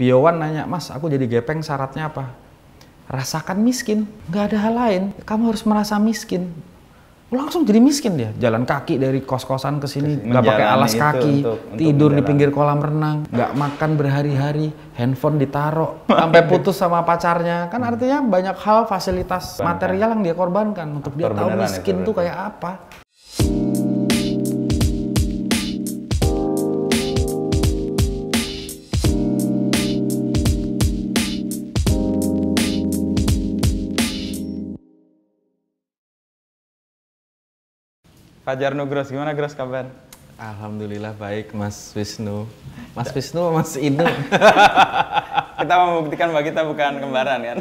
Biowan nanya, Mas, aku jadi gepeng syaratnya apa? Rasakan miskin, nggak ada hal lain. Kamu harus merasa miskin. Langsung jadi miskin dia, jalan kaki dari kos-kosan ke sini, nggak pakai alas kaki, tidur di pinggir kolam renang, nggak makan berhari-hari, handphone ditaro, sampai putus sama pacarnya. Kan artinya banyak hal fasilitas material yang dia korbankan untuk dia tahu miskin tuh kayak apa. Fajar Nugros, gimana Gros kabar? Alhamdulillah baik Mas Wisnu. Mas Wisnu sama Mas Inu. Kita membuktikan bahwa kita bukan kembaran kan?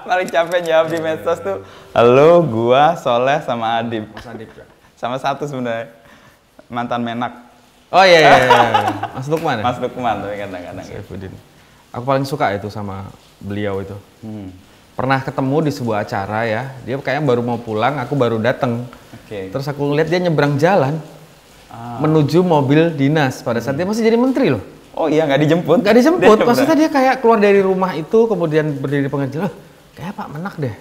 Paling capek jawab di medsos tuh, halo, gua, Soleh, sama Adib. Mas Adib ya? Sama satu sebenarnya, mantan Menak. Oh iya. Mas Lukman ya? Mas Lukman, tapi kadang-kadang Saifuddin. Aku paling suka itu sama beliau itu. Pernah ketemu di sebuah acara ya, dia kayaknya baru mau pulang, aku baru datang. Terus aku ngeliat dia nyebrang jalan menuju mobil dinas pada saat dia masih jadi menteri loh. Oh iya, nggak dijemput? Nggak dijemput, maksudnya dia kayak keluar dari rumah itu, kemudian berdiri di pengadilan, kayak Pak Menak deh.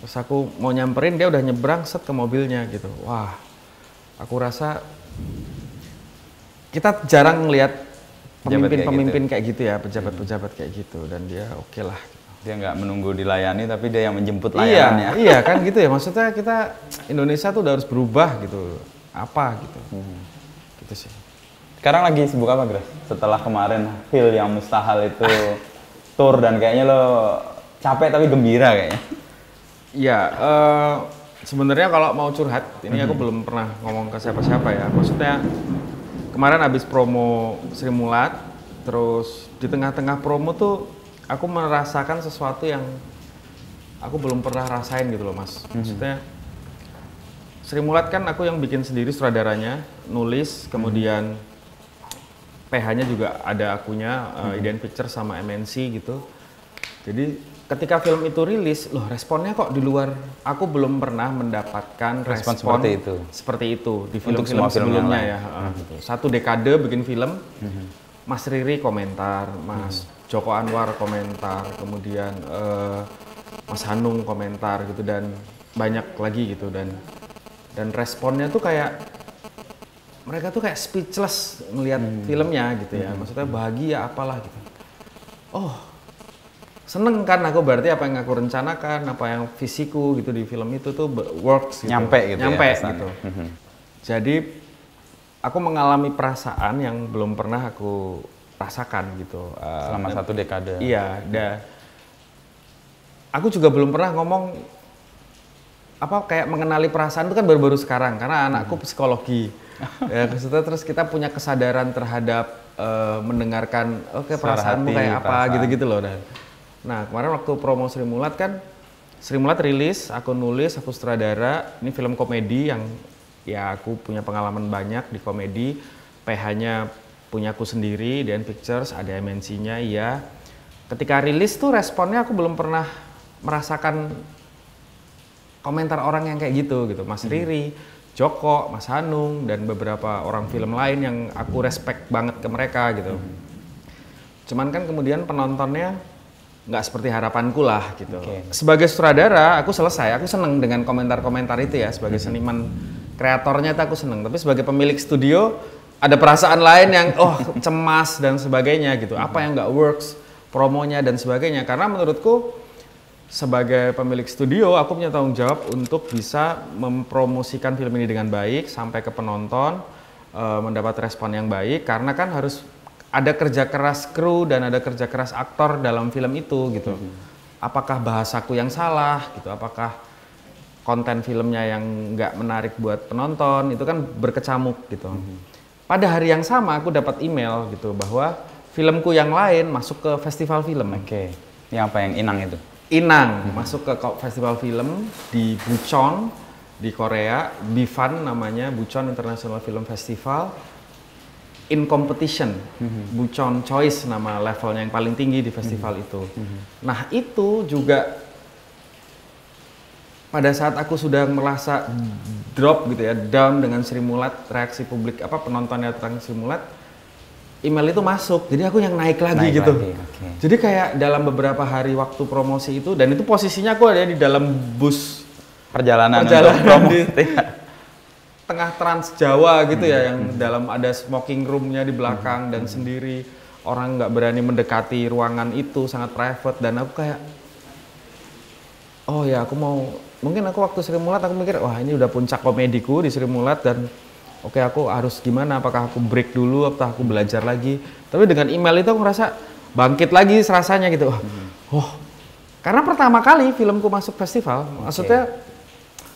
Terus aku mau nyamperin, dia udah nyebrang set ke mobilnya gitu. Wah, aku rasa kita jarang ngeliat pemimpin-pemimpin kayak gitu ya, pejabat-pejabat kayak gitu, dan dia oke lah. Dia nggak menunggu dilayani, tapi dia yang menjemput layanannya. Iya kan gitu ya, maksudnya kita Indonesia tuh udah harus berubah gitu, apa gitu. Gitu sih. Sekarang lagi sibuk apa, Gres? Setelah kemarin Feel yang Mustahil itu tour dan kayaknya lo capek tapi gembira kayaknya. Iya, sebenarnya kalau mau curhat, ini aku belum pernah ngomong ke siapa-siapa ya. Maksudnya kemarin habis promo Sri Mulat, terus di tengah-tengah promo tuh aku merasakan sesuatu yang aku belum pernah rasain gitu loh Mas. Maksudnya Sri Mulat kan aku yang bikin sendiri sutradaranya, nulis, kemudian PH-nya juga ada akunya, Idean Picture sama MNC gitu. Jadi ketika film itu rilis, loh responnya kok di luar, aku belum pernah mendapatkan respon seperti itu di film-film sebelumnya ya. Gitu. Satu dekade bikin film, Mas Riri komentar, Mas Joko Anwar komentar, kemudian Mas Hanung komentar gitu, dan banyak lagi gitu, dan responnya tuh kayak mereka tuh kayak speechless ngelihat filmnya gitu ya, maksudnya bahagia apalah gitu. Oh, seneng kan aku, berarti apa yang aku rencanakan, apa yang visiku gitu di film itu tuh works gitu. Nyampe gitu. Jadi aku mengalami perasaan yang belum pernah aku rasakan gitu selama satu dekade. Iya, aku juga belum pernah ngomong apa kayak mengenali perasaan itu kan baru-baru sekarang karena anakku psikologi. Ya, terus kita punya kesadaran terhadap mendengarkan perasaanmu kayak apa gitu-gitu loh. Nah, kemarin waktu promo Sri Mulat kan, Sri Mulat rilis, aku nulis, aku sutradara, ini film komedi yang ya aku punya pengalaman banyak di komedi, PH-nya punya aku sendiri, Idean Pictures, ada MNC-nya, iya. Ketika rilis tuh responnya aku belum pernah merasakan komentar orang yang kayak gitu. Mas Riri, Joko, Mas Hanung, dan beberapa orang film lain yang aku respect banget ke mereka gitu. Cuman kan kemudian penontonnya nggak seperti harapanku lah gitu. Sebagai sutradara, aku selesai, aku seneng dengan komentar-komentar itu ya, sebagai seniman kreatornya tuh aku seneng. Tapi sebagai pemilik studio, ada perasaan lain yang cemas dan sebagainya gitu. Apa yang nggak works, promonya dan sebagainya. Karena menurutku sebagai pemilik studio, aku punya tanggung jawab untuk bisa mempromosikan film ini dengan baik sampai ke penonton, mendapat respon yang baik. Karena kan harus ada kerja keras kru dan ada kerja keras aktor dalam film itu gitu. Apakah bahasaku yang salah gitu? Apakah konten filmnya yang nggak menarik buat penonton? Itu kan berkecamuk gitu. Pada hari yang sama aku dapat email gitu bahwa filmku yang lain masuk ke festival film. Yang apa yang Inang itu? Inang masuk ke festival film di Bucheon di Korea, Bifan namanya, Bucheon International Film Festival. In competition, Bucheon Choice nama levelnya yang paling tinggi di festival itu. Nah itu juga pada saat aku sudah merasa drop gitu ya, down dengan Sri Mulat, reaksi publik penontonnya tentang Sri Mulat, email itu masuk, jadi aku yang naik lagi gitu. Okay. Jadi kayak dalam beberapa hari waktu promosi itu, dan itu posisinya aku ada di dalam bus perjalanan untuk promosi di tengah Trans Jawa gitu ya, yang dalam ada smoking roomnya di belakang dan sendiri, orang nggak berani mendekati ruangan itu, sangat private, dan aku kayak, oh ya aku mau, mungkin aku waktu Sri Mulat aku mikir, wah ini udah puncak komediku di Sri Mulat dan oke, aku harus gimana? Apakah aku break dulu atau aku belajar lagi? Tapi dengan email itu aku ngerasa bangkit lagi rasanya gitu. Karena pertama kali filmku masuk festival, maksudnya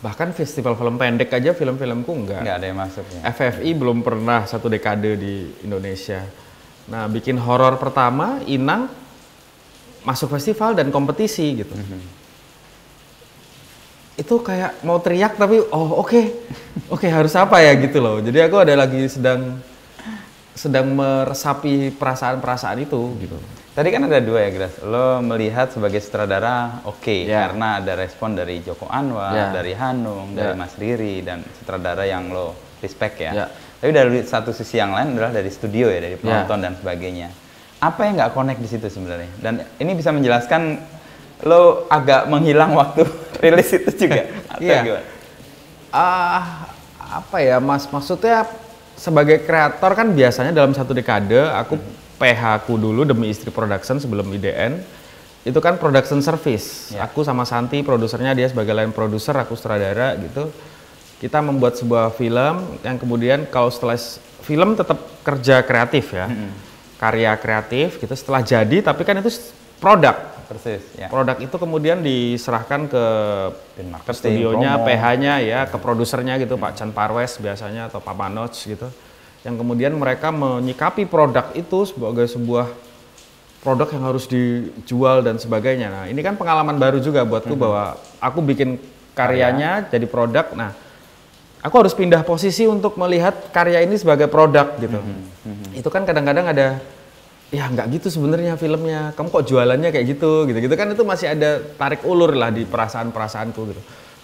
bahkan festival film pendek aja film-filmku nggak ada yang masuk ya. FFI belum pernah 1 dekade di Indonesia. Nah, bikin horor pertama, Inang, masuk festival dan kompetisi gitu. Itu kayak mau teriak tapi oke, harus apa ya gitu loh. Jadi aku ada lagi sedang meresapi perasaan-perasaan itu gitu. Tadi kan ada 2 ya, Gras. Lo melihat sebagai sutradara karena ada respon dari Joko Anwar, dari Hanung, dari Mas Riri dan sutradara yang lo respect ya. Tapi dari satu sisi yang lain adalah dari studio ya, dari penonton dan sebagainya. Apa yang nggak connect di situ sebenarnya? Dan ini bisa menjelaskan lo agak menghilang waktu rilis itu juga. Apa ya Mas, maksudnya sebagai kreator kan biasanya dalam 1 dekade aku PH ku dulu Demi Istri Production sebelum IDN itu kan production service. Aku sama Santi produsernya, dia sebagai line producer, aku sutradara gitu. Kita membuat sebuah film yang kemudian kalau setelah film tetap kerja kreatif ya, karya kreatif gitu setelah jadi, tapi kan itu produk. Persis, ya. Produk itu kemudian diserahkan ke studionya, PH-nya ya, ke produsernya gitu, Pak Chan Parwes biasanya atau Pak Manoj gitu. Yang kemudian mereka menyikapi produk itu sebagai sebuah produk yang harus dijual dan sebagainya. Nah, ini kan pengalaman baru juga buatku bahwa aku bikin karyanya jadi produk. Nah, aku harus pindah posisi untuk melihat karya ini sebagai produk gitu. Itu kan kadang-kadang ada, ya nggak gitu sebenarnya filmnya, kamu kok jualannya kayak gitu kan, itu masih ada tarik ulur lah di perasaan-perasaanku gitu.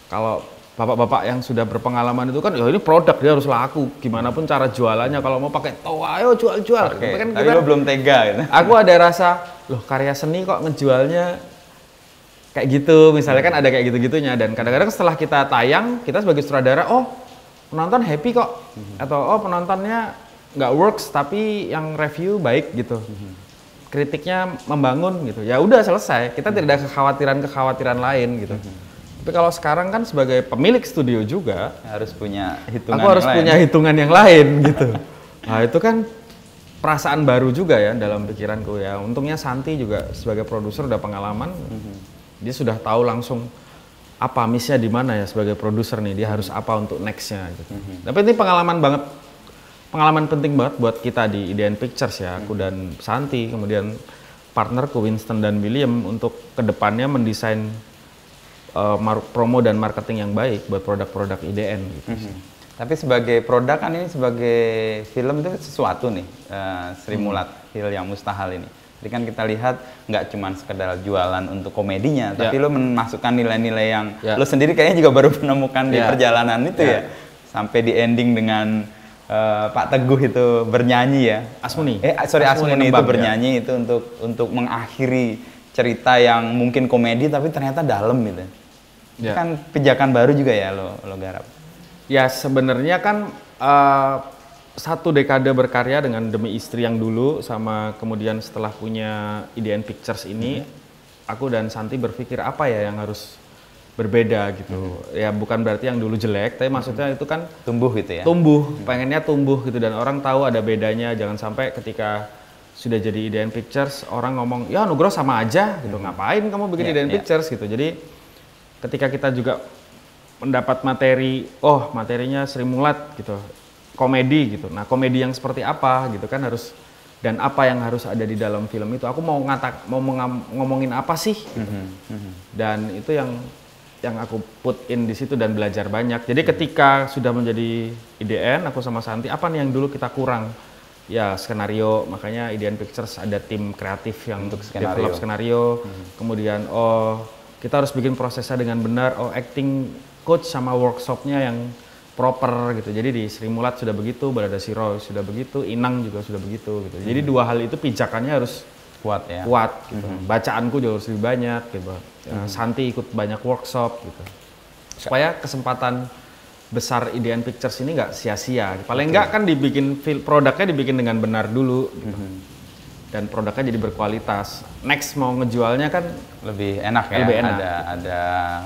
Kalau bapak-bapak yang sudah berpengalaman itu kan, ya ini produk, dia harus laku, gimana pun cara jualannya, kalau mau pakai toa, ayo jual-jual. Kan tapi lo belum tega gitu. Aku ada rasa, loh karya seni kok ngejualnya kayak gitu, misalnya kan ada kayak gitu-gitunya, dan kadang-kadang setelah kita tayang, kita sebagai sutradara, penonton happy kok, atau penontonnya nggak works tapi yang review baik gitu, kritiknya membangun gitu, ya udah selesai, kita tidak ada kekhawatiran lain gitu. Tapi kalau sekarang kan sebagai pemilik studio juga harus punya hitungan, aku harus punya hitungan yang lain gitu. Nah itu kan perasaan baru juga ya dalam pikiranku ya. Untungnya Santi juga sebagai produser udah pengalaman, dia sudah tahu langsung apa miss-nya di mana ya sebagai produser nih, dia harus apa untuk next-nya gitu. Tapi ini pengalaman penting banget buat kita di IDN Pictures ya, aku dan Santi, kemudian partnerku Winston dan William untuk kedepannya mendesain promo dan marketing yang baik buat produk-produk IDN gitu. Tapi sebagai produk kan ini sebagai film itu sesuatu nih, Sri Mulat Hill yang Mustahil ini. Jadi kan kita lihat nggak cuma sekedar jualan untuk komedinya, tapi lo memasukkan nilai-nilai yang lo sendiri kayaknya juga baru menemukan di perjalanan itu ya. Sampai di ending dengan Pak Teguh itu bernyanyi ya. Asmuni itu bernyanyi itu untuk mengakhiri cerita yang mungkin komedi tapi ternyata dalam gitu. Itu kan pijakan baru juga ya lo garap. Ya sebenarnya kan 1 dekade berkarya dengan Demi Istri yang dulu sama kemudian setelah punya IDN Pictures ini, aku dan Santi berpikir apa ya yang harus berbeda gitu. Ya bukan berarti yang dulu jelek, tapi maksudnya itu kan tumbuh gitu ya. Pengennya tumbuh gitu dan orang tahu ada bedanya, jangan sampai ketika sudah jadi IDN Pictures orang ngomong, "Ya Nugroho sama aja." gitu. Ngapain kamu bikin IDN Pictures gitu. Jadi ketika kita juga mendapat materi, materinya Sri Mulat gitu, komedi gitu. Nah, komedi yang seperti apa gitu kan harus, dan apa yang harus ada di dalam film itu. Aku mau ngomongin apa sih? Gitu. Dan itu yang aku put in di situ dan belajar banyak. Jadi ketika sudah menjadi IDN, aku sama Santi, apa nih yang dulu kita kurang? Ya skenario, makanya IDN Pictures ada tim kreatif yang untuk develop skenario. Kemudian kita harus bikin prosesnya dengan benar. Acting coach sama workshopnya yang proper gitu. Jadi di Sri Mulat sudah begitu, Balada Siro sudah begitu, Inang juga sudah begitu gitu. Jadi dua hal itu pijakannya harus kuat ya. Kuat gitu. Bacaanku juga harus lebih banyak gitu. Santi ikut banyak workshop gitu. Supaya kesempatan besar Idean Pictures ini nggak sia-sia. Paling nggak kan produknya dibikin dengan benar dulu gitu. Dan produknya jadi berkualitas. Next mau ngejualnya kan lebih enak ya. Lebih enak. Ada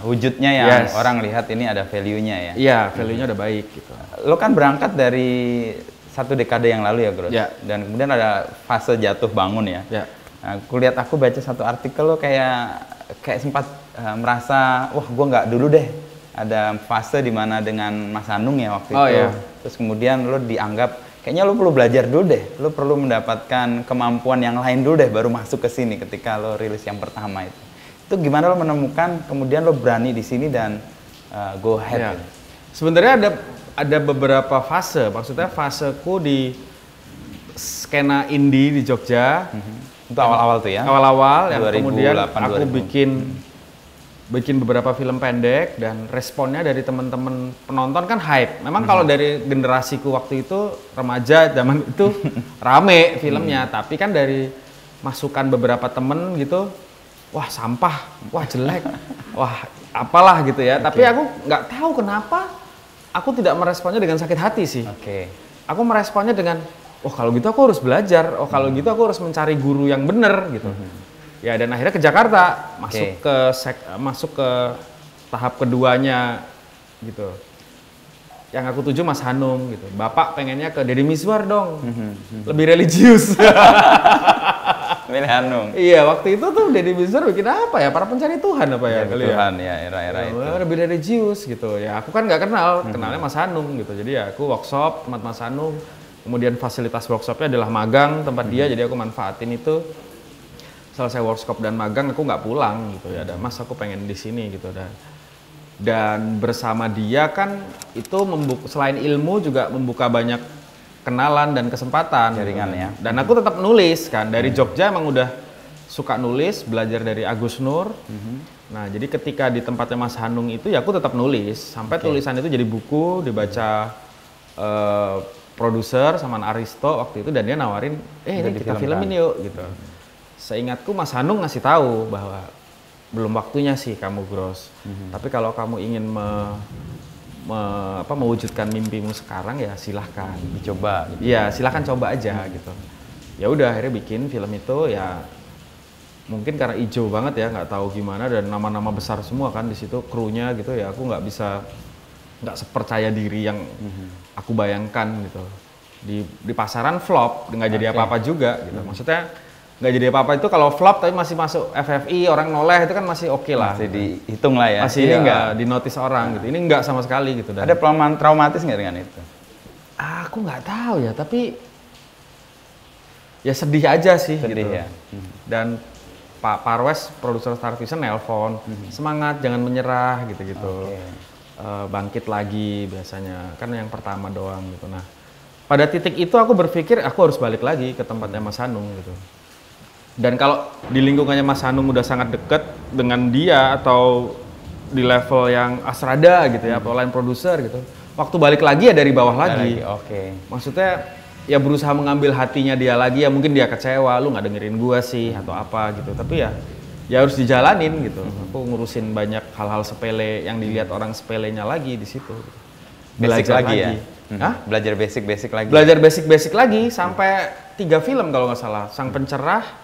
wujudnya yang orang lihat ini ada value-nya ya. Iya, value-nya udah baik gitu. Lo kan berangkat dari 1 dekade yang lalu ya, Bro. Ya. Dan kemudian ada fase jatuh bangun ya. Ya. Nah, aku baca satu artikel lo kayak sempat merasa, wah gue nggak dulu deh. Ada fase di mana dengan Mas Hanung ya waktu itu. Iya. Terus kemudian lo dianggap kayaknya lo perlu belajar dulu deh, lo perlu mendapatkan kemampuan yang lain dulu deh baru masuk ke sini ketika lo rilis yang pertama itu. Itu gimana lo menemukan kemudian lo berani di sini dan go ahead? Ya. Gitu? Sebenarnya ada beberapa fase, maksudnya faseku di skena indie di Jogja. Itu awal-awal tuh ya? Awal-awal, yang 2008, kemudian aku 2000. bikin beberapa film pendek dan responnya dari teman-teman penonton kan hype. Memang kalau dari generasiku waktu itu remaja zaman itu rame filmnya, tapi kan dari masukan beberapa temen gitu, wah sampah, wah jelek, wah apalah gitu ya. Tapi aku nggak tahu kenapa aku tidak meresponnya dengan sakit hati sih. Aku meresponnya dengan, oh kalau gitu aku harus belajar, oh kalau gitu aku harus mencari guru yang bener gitu. Ya dan akhirnya ke Jakarta, masuk ke tahap keduanya gitu. Yang aku tuju Mas Hanung gitu. Bapak pengennya ke Deddy Mizwar dong, lebih religius. Milih Hanung. Iya, waktu itu tuh Deddy Mizwar bikin apa ya? Para Pencari Tuhan apa ya? Tuhan ya, era-era itu. Lebih religius gitu. Ya aku kan nggak kenal, kenalnya Mas Hanung gitu. Jadi ya aku workshop tempat Mas Hanung. Kemudian fasilitas workshopnya adalah magang tempat dia, jadi aku manfaatin itu. Selesai workshop dan magang aku nggak pulang gitu ya, Mas aku pengen di sini gitu dan bersama dia kan itu selain ilmu juga membuka banyak kenalan dan kesempatan jaringan gitu. Ya. Dan aku tetap nulis kan dari Jogja, emang udah suka nulis, belajar dari Agus Nur. Nah jadi ketika di tempatnya Mas Hanung itu ya aku tetap nulis sampai tulisan itu jadi buku, dibaca produser sama Aristo waktu itu, dan dia nawarin ini kita filmin yuk gitu. Seingatku Mas Hanung ngasih tahu bahwa belum waktunya sih kamu Gros. Tapi kalau kamu ingin mewujudkan mimpimu sekarang ya silahkan dicoba. Iya gitu. Silahkan coba aja gitu. Ya udah akhirnya bikin film itu ya. Mungkin karena ijo banget ya, nggak tahu gimana, dan nama-nama besar semua kan di situ krunya gitu ya. Aku nggak sepercaya diri yang aku bayangkan gitu. Di pasaran flop, nggak jadi apa-apa juga gitu. Maksudnya nggak jadi apa-apa itu kalau flop tapi masih masuk FFI, orang noleh itu kan masih oke lah. Masih dihitung lah ya. Masih ini nggak dinotis orang gitu. Ini nggak sama sekali gitu. Ada pengalaman traumatis nggak dengan itu? Aku nggak tahu ya, tapi ya sedih aja sih. Sedih gitu. Ya. Dan Pak Parwes, produser Star Vision, nelpon, semangat, jangan menyerah gitu-gitu. Bangkit lagi biasanya, kan yang pertama doang gitu. Nah, pada titik itu aku berpikir aku harus balik lagi ke tempatnya Mas Hanung gitu. Dan kalau di lingkungannya Mas Hanung udah sangat deket dengan dia atau di level yang Asrada gitu ya, atau lain produser gitu, waktu balik lagi ya dari bawah lagi. Maksudnya ya berusaha mengambil hatinya dia lagi, ya mungkin dia kecewa, lu nggak dengerin gua sih atau apa gitu. Tapi ya harus dijalanin gitu. Aku ngurusin banyak hal-hal sepele yang dilihat orang sepelenya lagi di situ. Belajar lagi ya. Belajar basic lagi. Belajar basic lagi sampai 3 film kalau nggak salah. Sang Pencerah,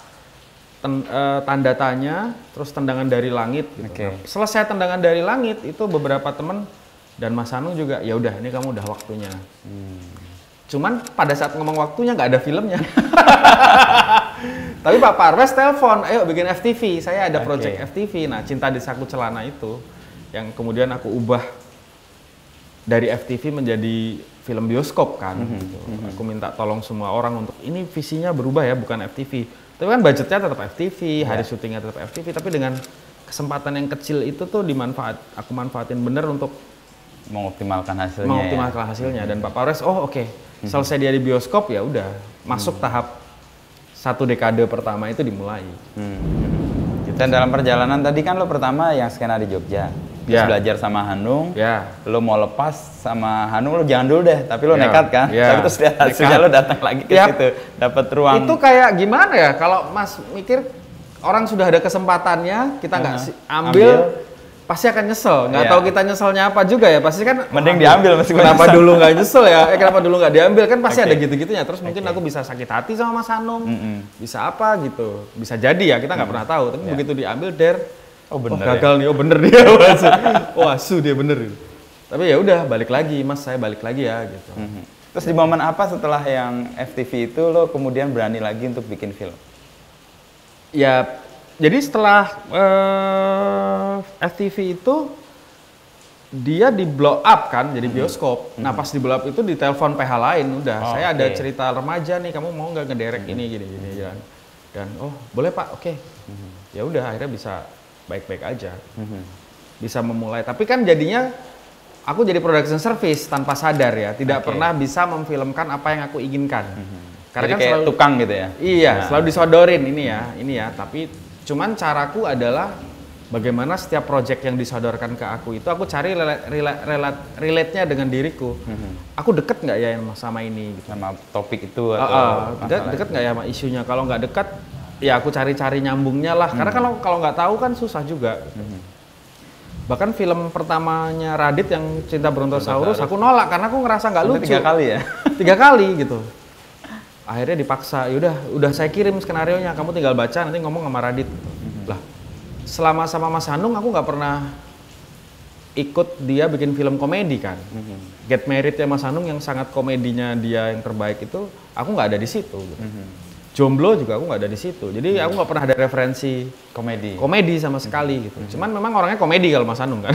Tanda Tanya, terus Tendangan dari Langit gitu. Nah, selesai Tendangan dari Langit itu beberapa temen dan Mas Hanung juga, ya udah ini kamu udah waktunya. Cuman pada saat ngomong waktunya nggak ada filmnya. Tapi Pak Parwes telepon, ayo bikin FTV. Saya ada project FTV. Nah, Cinta di Saku Celana itu yang kemudian aku ubah dari FTV menjadi film bioskop kan. Gitu. Aku minta tolong semua orang untuk ini visinya berubah ya, bukan FTV. Tapi kan budgetnya tetap FTV, hari syutingnya tetap FTV, tapi dengan kesempatan yang kecil itu tuh aku manfaatin bener untuk mengoptimalkan hasilnya. Hasilnya. Dan Pak Parwes, selesai dia di bioskop ya udah masuk tahap 1 dekade pertama itu dimulai. Dan dalam perjalanan tadi kan lo pertama yang skena di Jogja. terus belajar sama Hanung, lo mau lepas sama Hanung, lo jangan dulu deh, tapi lo nekat kan, tapi terus lihat hasilnya lo datang lagi ke situ, dapat ruang. Itu kayak gimana ya, kalau Mas mikir orang sudah ada kesempatannya, kita nggak ambil, pasti akan nyesel, nggak tahu kita nyeselnya apa juga ya, pasti kan mending diambil meskipun kenapa dulu nggak nyesel ya, kenapa dulu nggak diambil, kan pasti ada gitu-gitunya, terus mungkin aku bisa sakit hati sama Mas Hanung, bisa apa gitu, bisa jadi ya, kita nggak pernah tahu, tapi begitu diambil gagal nih, bener dia, wasu dia bener, tapi ya udah balik lagi Mas, saya balik lagi ya gitu. Terus di momen apa setelah yang FTV itu lo kemudian berani lagi untuk bikin film? Ya, jadi setelah FTV itu dia di blow up kan, jadi bioskop. Nah pas di blow up itu ditelepon PH lain, udah saya ada cerita remaja nih, kamu mau nggak ngederek ini gini kan? Dan oh boleh Pak, oke. Ya udah akhirnya bisa baik-baik aja, bisa memulai. Tapi kan jadinya aku jadi production service tanpa sadar ya, tidak pernah bisa memfilmkan apa yang aku inginkan. Karena jadi kan kayak selalu tukang gitu ya? Iya, selalu disodorin ini ya. Tapi cuman caraku adalah bagaimana setiap project yang disodorkan ke aku itu aku cari relate-nya dengan diriku. Aku deket nggak ya sama ini? Gitu. Sama topik itu atau deket nggak ya sama isunya? Kalau nggak dekat, ya aku cari-cari nyambungnya lah. Karena kalau nggak tahu kan susah juga. Bahkan film pertamanya Radit yang Cinta Brontosaurus, aku nolak karena aku ngerasa nggak lucu. 3 kali ya? 3 kali gitu. Akhirnya dipaksa, yaudah udah saya kirim skenarionya, kamu tinggal baca nanti ngomong sama Radit. Lah, selama sama Mas Hanung aku nggak pernah ikut dia bikin film komedi kan. Get Married ya Mas Hanung yang sangat komedinya dia yang terbaik itu, aku nggak ada di situ. Gitu. Jomblo juga aku nggak ada di situ. Jadi aku nggak pernah ada referensi komedi sama sekali gitu. Cuman memang orangnya komedi kalau Mas Hanung kan.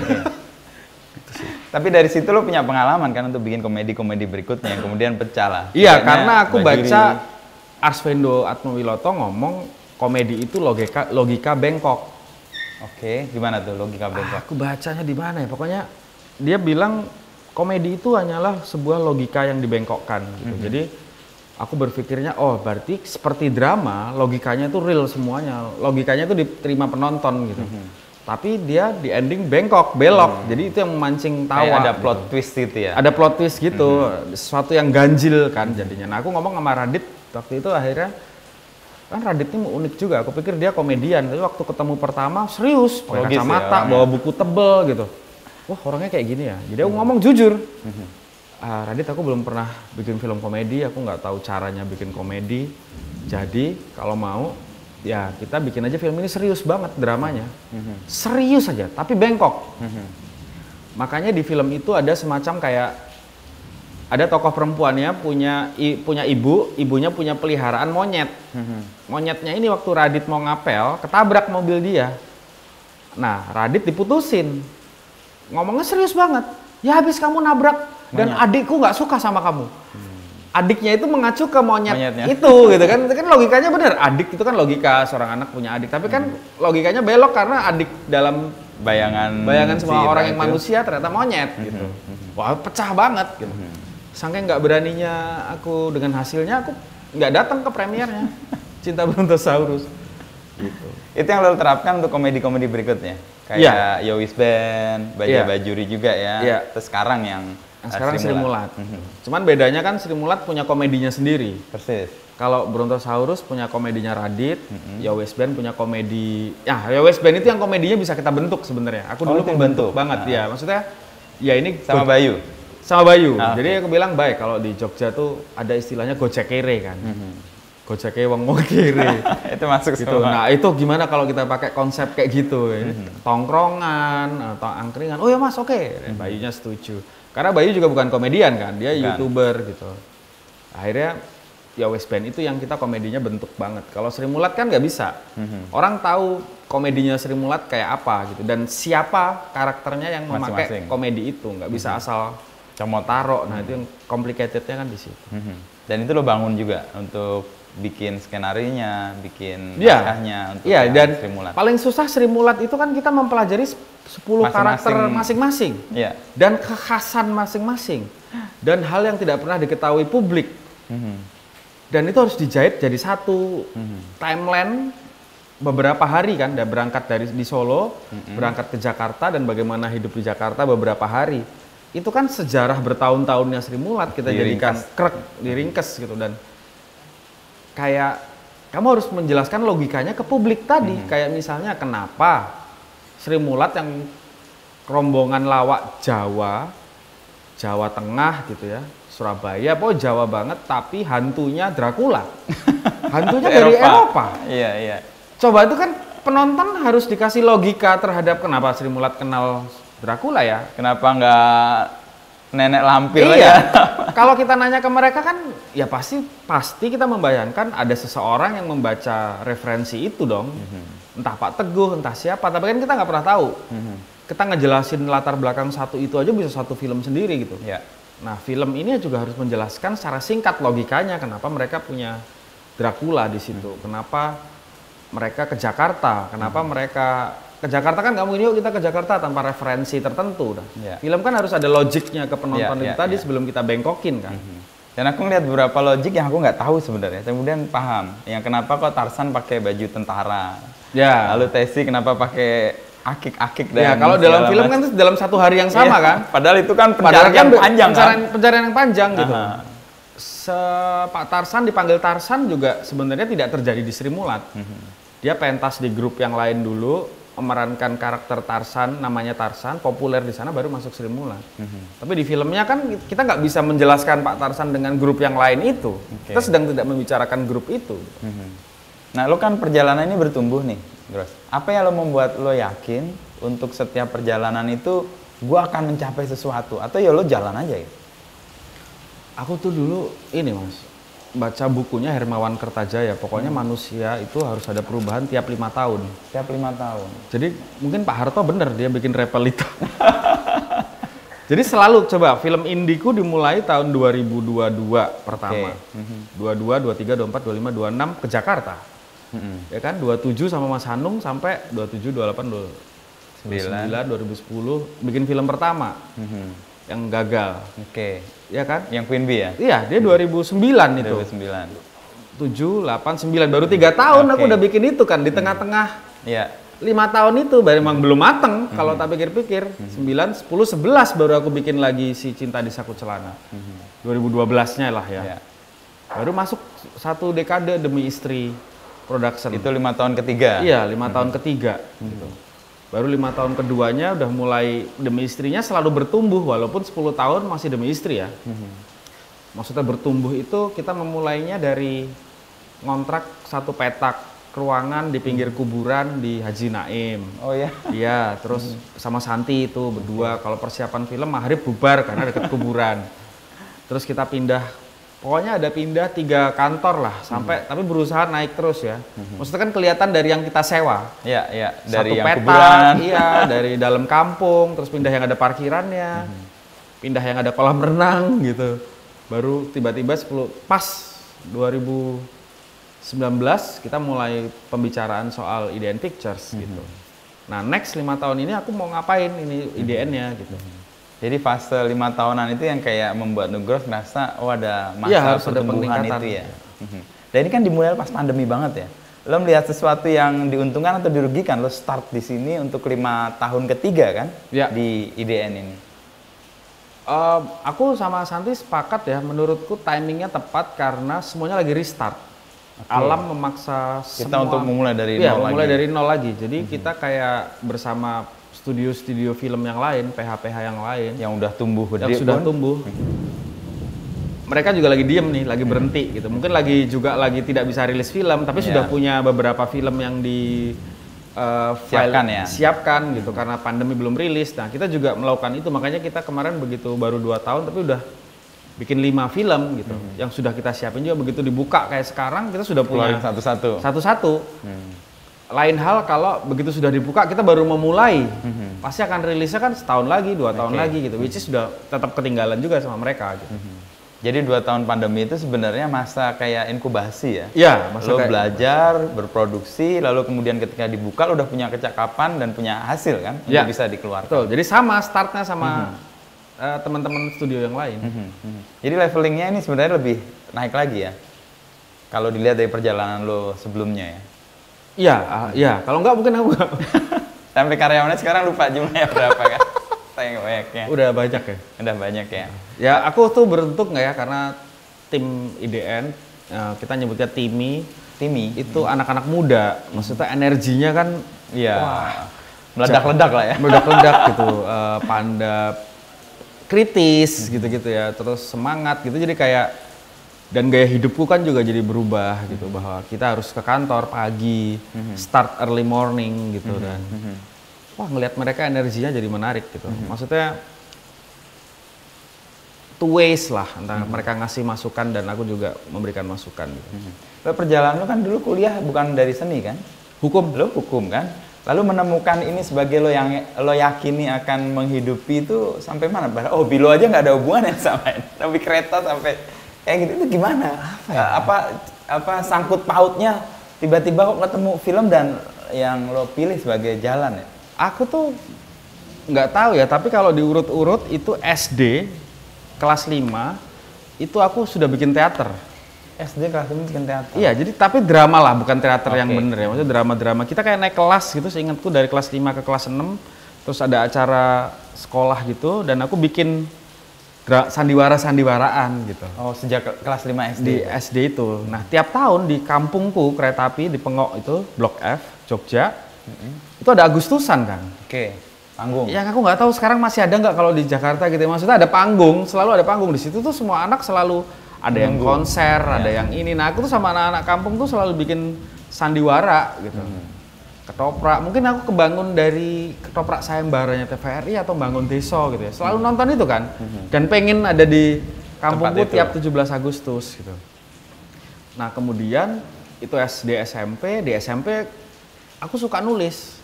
Tapi dari situ lo punya pengalaman kan untuk bikin komedi-komedi berikutnya yang kemudian pecah lah. Iya, karena aku baca Arswendo Atmowiloto ngomong komedi itu logika bengkok. Oke, gimana tuh logika bengkok? Aku bacanya di mana ya? Pokoknya dia bilang komedi itu hanyalah sebuah logika yang dibengkokkan gitu. Jadi aku berpikirnya berarti seperti drama, logikanya itu real semuanya. Logikanya itu diterima penonton gitu. Tapi dia di ending belok. Jadi itu yang memancing tawa. Kayak ada plot twist gitu ya? Ada plot twist gitu, sesuatu yang ganjil kan jadinya. Nah aku ngomong sama Radit waktu itu akhirnya, kan Radit ini unik juga, aku pikir dia komedian. Tapi waktu ketemu pertama serius, pakai kacamata, bawa buku tebel gitu. Wah orangnya kayak gini ya, jadi aku ngomong jujur. Radit aku belum pernah bikin film komedi, aku nggak tahu caranya bikin komedi. Jadi kalau mau, ya kita bikin aja film ini serius banget dramanya, serius aja, tapi bengkok. Makanya di film itu ada semacam kayak ada tokoh perempuannya punya ibunya punya peliharaan monyet. Monyetnya ini waktu Radit mau ngapel, ketabrak mobil dia. Nah Radit diputusin, ngomongnya serius banget. Ya habis kamu nabrak dan adikku nggak suka sama kamu. Adiknya itu mengacu ke monyetnya itu gitu kan. Itu kan logikanya bener, adik itu kan logika seorang anak punya adik, tapi kan logikanya belok karena adik dalam bayangan semua orang yang manusia ternyata monyet gitu. Wah pecah banget gitu. Saking nggak beraninya aku dengan hasilnya, aku nggak datang ke premiernya Cinta Brontosaurus gitu. Itu yang lo terapkan untuk komedi-komedi berikutnya kayak Yowis Band, Baja Bajuri juga ya. Terus sekarang yang sekarang Sri Mulat. Cuman bedanya kan Sri Mulat punya komedinya sendiri. Persis. Kalau Brontosaurus punya komedinya Radit, Yowis Band punya komedi. Ya, Yowis Band itu yang komedinya bisa kita bentuk sebenarnya. Aku dulu membentuk banget ya. Maksudnya ya ini sama Bayu. Sama Bayu. Jadi aku bilang baik kalau di Jogja tuh ada istilahnya gojek kere kan. Gojek wong kere. Itu masuk gitu. semua. Nah, itu gimana kalau kita pakai konsep kayak gitu ya. Tongkrongan atau angkringan. Oh ya Mas, oke. Bayunya setuju. Karena Bayu juga bukan komedian kan, dia YouTuber gitu. Akhirnya Yowis Band itu yang kita komedinya bentuk banget. Kalau Sri Mulat kan nggak bisa. Orang tahu komedinya Sri Mulat kayak apa gitu. Dan siapa karakternya yang memakai komedi itu. Nggak bisa asal comot taruh. Nah itu yang complicatednya kan di situ. Dan itu lo bangun juga untuk bikin skenarinya, bikin naskahnya untuk dan Sri Mulat. Paling susah Sri Mulat itu kan kita mempelajari 10 karakter masing-masing. Dan kekhasan masing-masing. Dan hal yang tidak pernah diketahui publik. Dan itu harus dijahit jadi satu timeline beberapa hari kan, udah berangkat dari di Solo, berangkat ke Jakarta dan bagaimana hidup di Jakarta beberapa hari. Itu kan sejarah bertahun-tahunnya Sri Mulat kita jadikan diringkes gitu, dan kayak kamu harus menjelaskan logikanya ke publik tadi. Kayak misalnya kenapa Sri Mulat yang rombongan lawak Jawa Tengah gitu ya, Surabaya, Jawa banget, tapi hantunya Dracula. Hantunya dari Eropa. Iya. Coba itu kan penonton harus dikasih logika terhadap kenapa Sri Mulat kenal Dracula ya. Kenapa nggak nenek lampir iya. ya? Kalau kita nanya ke mereka kan, ya pasti kita membayangkan ada seseorang yang membaca referensi itu dong. Entah Pak Teguh, entah siapa, tapi kan kita nggak pernah tahu. Kita ngejelasin latar belakang satu itu aja bisa satu film sendiri gitu. Ya. Nah, film ini juga harus menjelaskan secara singkat logikanya kenapa mereka punya Dracula di situ. Kenapa mereka ke Jakarta? Kenapa mereka ke Jakarta kan nggak mungkin yuk kita ke Jakarta tanpa referensi tertentu. Film kan harus ada logiknya ke penonton itu tadi sebelum kita bengkokin kan. Dan aku ngeliat beberapa logik yang aku nggak tahu sebenarnya. Kemudian paham. Yang kenapa kok Tarzan pakai baju tentara. Ya. Lalu Tesi kenapa pakai akik-akik dan kalau dalam film kan itu dalam satu hari yang sama kan. Padahal itu kan pencarian panjang kan. Pencarian yang panjang gitu. Pak Tarzan dipanggil Tarzan juga sebenarnya tidak terjadi di Sri Mulat. Dia pentas di grup yang lain dulu, memerankan karakter Tarzan, namanya Tarzan, populer di sana baru masuk Sri Mulat. Tapi di filmnya kan kita nggak bisa menjelaskan Pak Tarzan dengan grup yang lain itu. Kita sedang tidak membicarakan grup itu. Nah, lo kan perjalanan ini bertumbuh nih, Gross. Apa yang lo membuat lo yakin untuk setiap perjalanan itu gua akan mencapai sesuatu, atau ya lo jalan aja ya? Aku tuh dulu ini Mas, baca bukunya Hermawan Kertajaya, pokoknya manusia itu harus ada perubahan tiap 5 tahun. Tiap 5 tahun. Jadi mungkin Pak Harto bener dia bikin repel itu. Jadi selalu coba film indiku dimulai tahun 2022 pertama. 22, 23, 24, 25, 26 ke Jakarta. Ya kan, 27 sama Mas Hanung sampai 27, 28, 29, 2010 bikin film pertama. Yang gagal. Ya kan? Yang Queen Bee ya? Iya, dia 2009 itu. 2009. 7, 8, 9, baru 3 tahun aku udah bikin itu kan, di tengah-tengah 5 tahun itu, memang belum mateng kalau tak pikir-pikir. 9, 10, 11 baru aku bikin lagi si Cinta di Saku Celana. 2012-nya lah ya. Baru masuk 1 dekade Demi Istri Production. Itu 5 tahun ketiga? Iya, 5 tahun ketiga. Gitu. Baru 5 tahun keduanya udah mulai Demi Istrinya selalu bertumbuh, walaupun 10 tahun masih Demi Istri ya. Maksudnya bertumbuh itu kita memulainya dari ngontrak 1 petak ruangan di pinggir kuburan di Haji Naim. Oh ya? Iya, terus sama Santi itu berdua. Kalau persiapan film maghrib bubar karena dekat kuburan. Terus kita pindah, pokoknya ada pindah 3 kantor lah sampai, tapi berusaha naik terus ya. Maksudnya kan kelihatan dari yang kita sewa. Iya, dari 1 yang petak, kuburan. iya, dari dalam kampung, terus pindah yang ada parkirannya, pindah yang ada kolam renang gitu. Baru tiba-tiba pas 2019 kita mulai pembicaraan soal IDN Pictures gitu. Nah, next 5 tahun ini aku mau ngapain ini IDN-nya gitu. Jadi fase 5 tahunan itu yang kayak membuat Nugroho ngerasa ada masa pertumbuhan itu ya. Dan ini kan dimulai pas pandemi banget ya. Lo melihat sesuatu yang diuntungkan atau dirugikan lo start di sini untuk 5 tahun ketiga kan di IDN ini? Aku sama Santi sepakat ya, menurutku timingnya tepat karena semuanya lagi restart. Alam memaksa kita untuk memulai dari nol lagi. Mulai dari nol lagi. Jadi kita kayak bersama studio-studio film yang lain, PH-PH yang lain yang udah tumbuh gede, yang sudah tumbuh. Mereka juga lagi diem nih, lagi berhenti gitu. Mungkin lagi tidak bisa rilis film, tapi sudah punya beberapa film yang siapkan gitu karena pandemi belum rilis. Nah, kita juga melakukan itu, makanya kita kemarin begitu baru 2 tahun tapi udah bikin 5 film gitu. Yang sudah kita siapin juga begitu dibuka kayak sekarang kita sudah punya satu-satu. Lain hal kalau begitu sudah dibuka kita baru memulai, pasti akan rilisnya kan setahun lagi, 2 tahun lagi gitu, which is sudah tetap ketinggalan juga sama mereka gitu. Jadi 2 tahun pandemi itu sebenarnya masa kayak inkubasi ya? Iya, masa lo belajar, berproduksi, lalu kemudian ketika dibuka lo udah punya kecakapan dan punya hasil kan, untuk bisa dikeluarkan. Betul, jadi sama startnya sama teman-teman studio yang lain. Jadi levelingnya ini sebenarnya lebih naik lagi ya, kalau dilihat dari perjalanan lo sebelumnya ya? Iya. Kalau enggak mungkin aku nggak. Sampai karyawannya sekarang lupa jumlahnya berapa kan? Sayang banyaknya. Udah banyak ya? Udah banyak ya. Ya aku tuh beruntung nggak ya, karena tim IDN, kita nyebutnya Timi itu anak-anak muda, maksudnya energinya kan meledak-ledak lah ya. Meledak-ledak gitu, pandap, kritis gitu-gitu ya, terus semangat gitu, jadi kayak, dan gaya hidupku kan juga jadi berubah gitu, bahwa kita harus ke kantor pagi, start early morning gitu, dan wah ngelihat mereka energinya jadi menarik gitu. Maksudnya two ways lah, antara mereka ngasih masukan dan aku juga memberikan masukan gitu. Perjalanan lu kan dulu kuliah bukan dari seni kan? Hukum. Lo hukum kan? Lalu menemukan ini sebagai lo yang lo yakini akan menghidupi itu sampai mana? Oh, bilo aja nggak ada hubungannya sama ini. Tapi kereta sampai kayak gitu itu gimana? Apa sangkut pautnya tiba-tiba kok ketemu film dan yang lo pilih sebagai jalan ya? Aku tuh nggak tahu ya, tapi kalau diurut-urut itu SD kelas 5 itu aku sudah bikin teater. SD kelas 5 bikin teater? Iya, jadi tapi drama lah, bukan teater yang bener ya. Maksudnya drama-drama. Kita kayak naik kelas gitu, seingatku dari kelas 5 ke kelas 6. Terus ada acara sekolah gitu, dan aku bikin sandiwara-sandiwaraan gitu. Oh, sejak kelas 5 SD? Di SD itu. Nah, tiap tahun di kampungku, kereta api di Pengok itu, Blok F, Jogja, itu ada Agustusan kan. Panggung. Yang aku nggak tahu sekarang masih ada nggak kalau di Jakarta gitu. Maksudnya ada panggung, selalu ada panggung. Di situ tuh semua anak selalu ada yang konser, ada yang ini. Nah, aku tuh sama anak-anak kampung tuh selalu bikin sandiwara gitu. Ketoprak, mungkin aku kebangun dari ketoprak sayembaranya TVRI atau bangun desa gitu ya. Selalu nonton itu kan. Dan pengen ada di kampungku tiap 17 Agustus gitu. Nah, kemudian itu SD SMP, di SMP aku suka nulis.